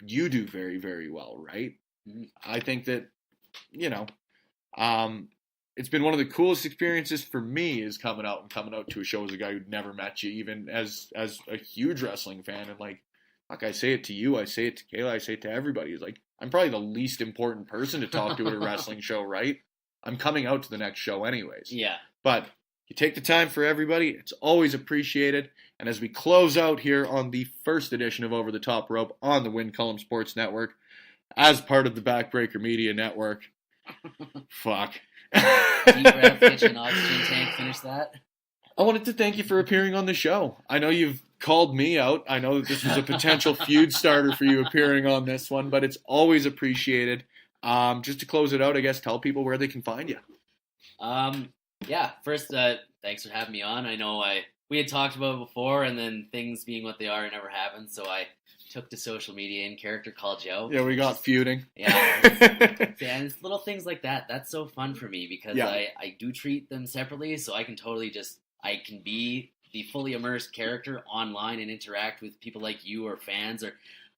you do very, very well, right? Mm-hmm. I think that, you know, it's been one of the coolest experiences for me is coming out to a show as a guy who'd never met you, even as a huge wrestling fan. And like I say it to you, I say it to Kayla, I say it to everybody. It's like, I'm probably the least important person to talk to at a wrestling show, right? I'm coming out to the next show anyways. Yeah. But you take the time for everybody. It's always appreciated. And as we close out here on the first edition of Over the Top Rope on the Win Cullum Sports Network, as part of the Backbreaker Media Network, fuck. Deep breath, get you an oxygen tank, finish that. I wanted to thank you for appearing on the show. I know you've called me out. I know that this was a potential feud starter for you appearing on this one, but it's always appreciated. Just to close it out, I guess, tell people where they can find you. Yeah, first, thanks for having me on. I know we had talked about it before, and then things being what they are, it never happened, so I took to social media in character, called you out. Yeah, we got feuding. Yeah, and it's little things like that. That's so fun for me because I do treat them separately, so I can totally I can be the fully immersed character online and interact with people like you or fans, or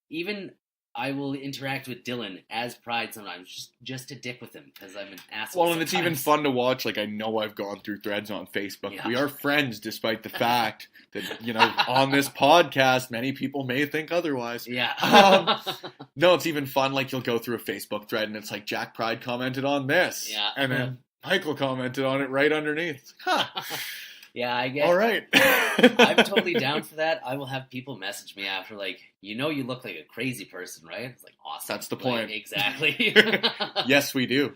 even I will interact with Dylan as Pride sometimes, just to dick with him because I'm an asshole. Well, and it's even fun to watch. Like, I know I've gone through threads on Facebook. Yeah. We are friends, despite the fact that, you know, on this podcast, many people may think otherwise. Yeah. No, it's even fun. Like, you'll go through a Facebook thread, and it's like, Jack Pride commented on this. Yeah. And then Michael commented on it right underneath. Huh. Yeah, I guess. All right. I'm totally down for that. I will have people message me after, like, you know you look like a crazy person, right? It's like, awesome. That's the point. Like, exactly. Yes, we do.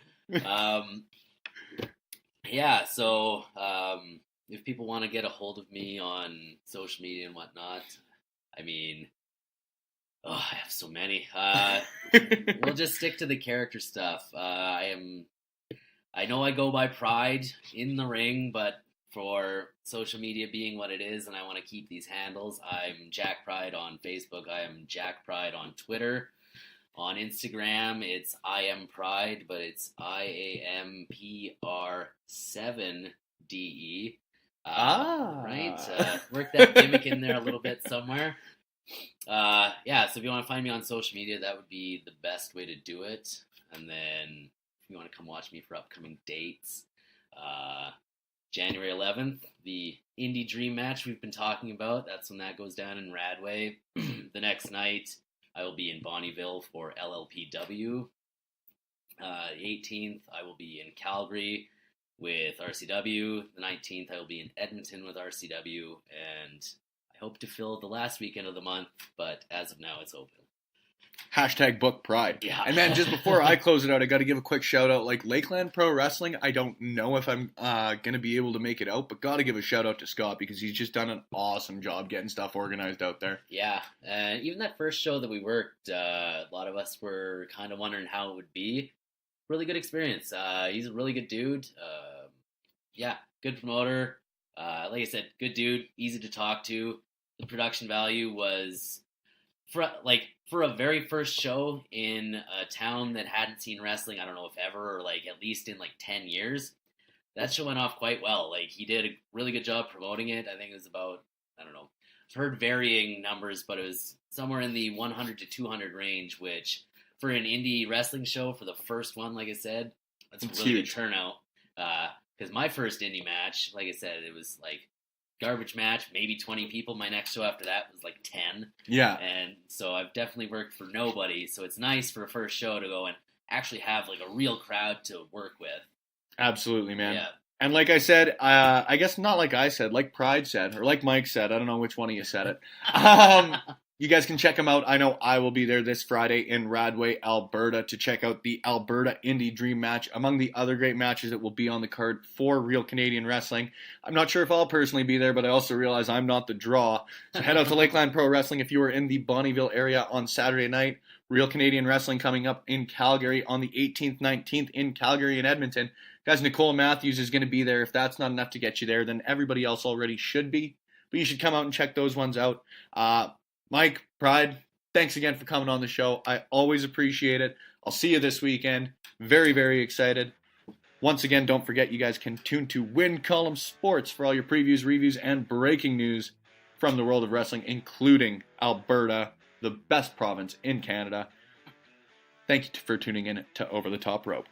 Yeah, so if people want to get a hold of me on social media and whatnot, I mean, I have so many. We'll just stick to the character stuff. I know I go by Pride in the ring, but for social media being what it is, and I want to keep these handles, I'm Jack Pride on Facebook. I am Jack Pride on Twitter. On Instagram, it's I Am Pride, but it's IAMPR7DE. Right? Work that gimmick in there a little bit somewhere. Yeah, so if you want to find me on social media, that would be the best way to do it. And then if you want to come watch me for upcoming dates, January 11th, the Indie Dream match we've been talking about. That's when that goes down in Radway. The next night, I will be in Bonnyville for LLPW. The 18th, I will be in Calgary with RCW. The 19th, I will be in Edmonton with RCW. And I hope to fill the last weekend of the month, but as of now, it's open. #book Pride. Yeah. And then just before I close it out, I got to give a quick shout out. Like Lakeland Pro Wrestling, I don't know if I'm going to be able to make it out, but got to give a shout out to Scott because he's just done an awesome job getting stuff organized out there. Yeah. Even that first show that we worked, a lot of us were kind of wondering how it would be. Really good experience. He's a really good dude. Yeah, good promoter. Like I said, good dude, easy to talk to. The production value was for a very first show in a town that hadn't seen wrestling, I don't know if ever, or like at least in like 10 years, that show went off quite well. Like, he did a really good job promoting it. I think it was about, I don't know, I've heard varying numbers, but it was somewhere in the 100 to 200 range, which for an indie wrestling show, for the first one, like I said, that's a really good turnout. Because my first indie match, like I said, it was like garbage match, maybe 20 people. My next show after that was like 10. Yeah. And so I've definitely worked for nobody. So it's nice for a first show to go and actually have like a real crowd to work with. Absolutely, man. Yeah. And like I said, I guess not like I said, like Pride said, or like Mike said. I don't know which one of you said it. You guys can check them out. I know I will be there this Friday in Radway, Alberta, to check out the Alberta Indie Dream match, among the other great matches that will be on the card for Real Canadian Wrestling. I'm not sure if I'll personally be there, but I also realize I'm not the draw. So head out to Lakeland Pro Wrestling if you are in the Bonnyville area on Saturday night. Real Canadian Wrestling coming up in Calgary on the 18th, 19th in Calgary and Edmonton. Guys, Nicole Matthews is going to be there. If that's not enough to get you there, then everybody else already should be. But you should come out and check those ones out. Mike, Pride, thanks again for coming on the show. I always appreciate it. I'll see you this weekend. Very, very excited. Once again, don't forget you guys can tune to Win Column Sports for all your previews, reviews, and breaking news from the world of wrestling, including Alberta, the best province in Canada. Thank you for tuning in to Over the Top Rope.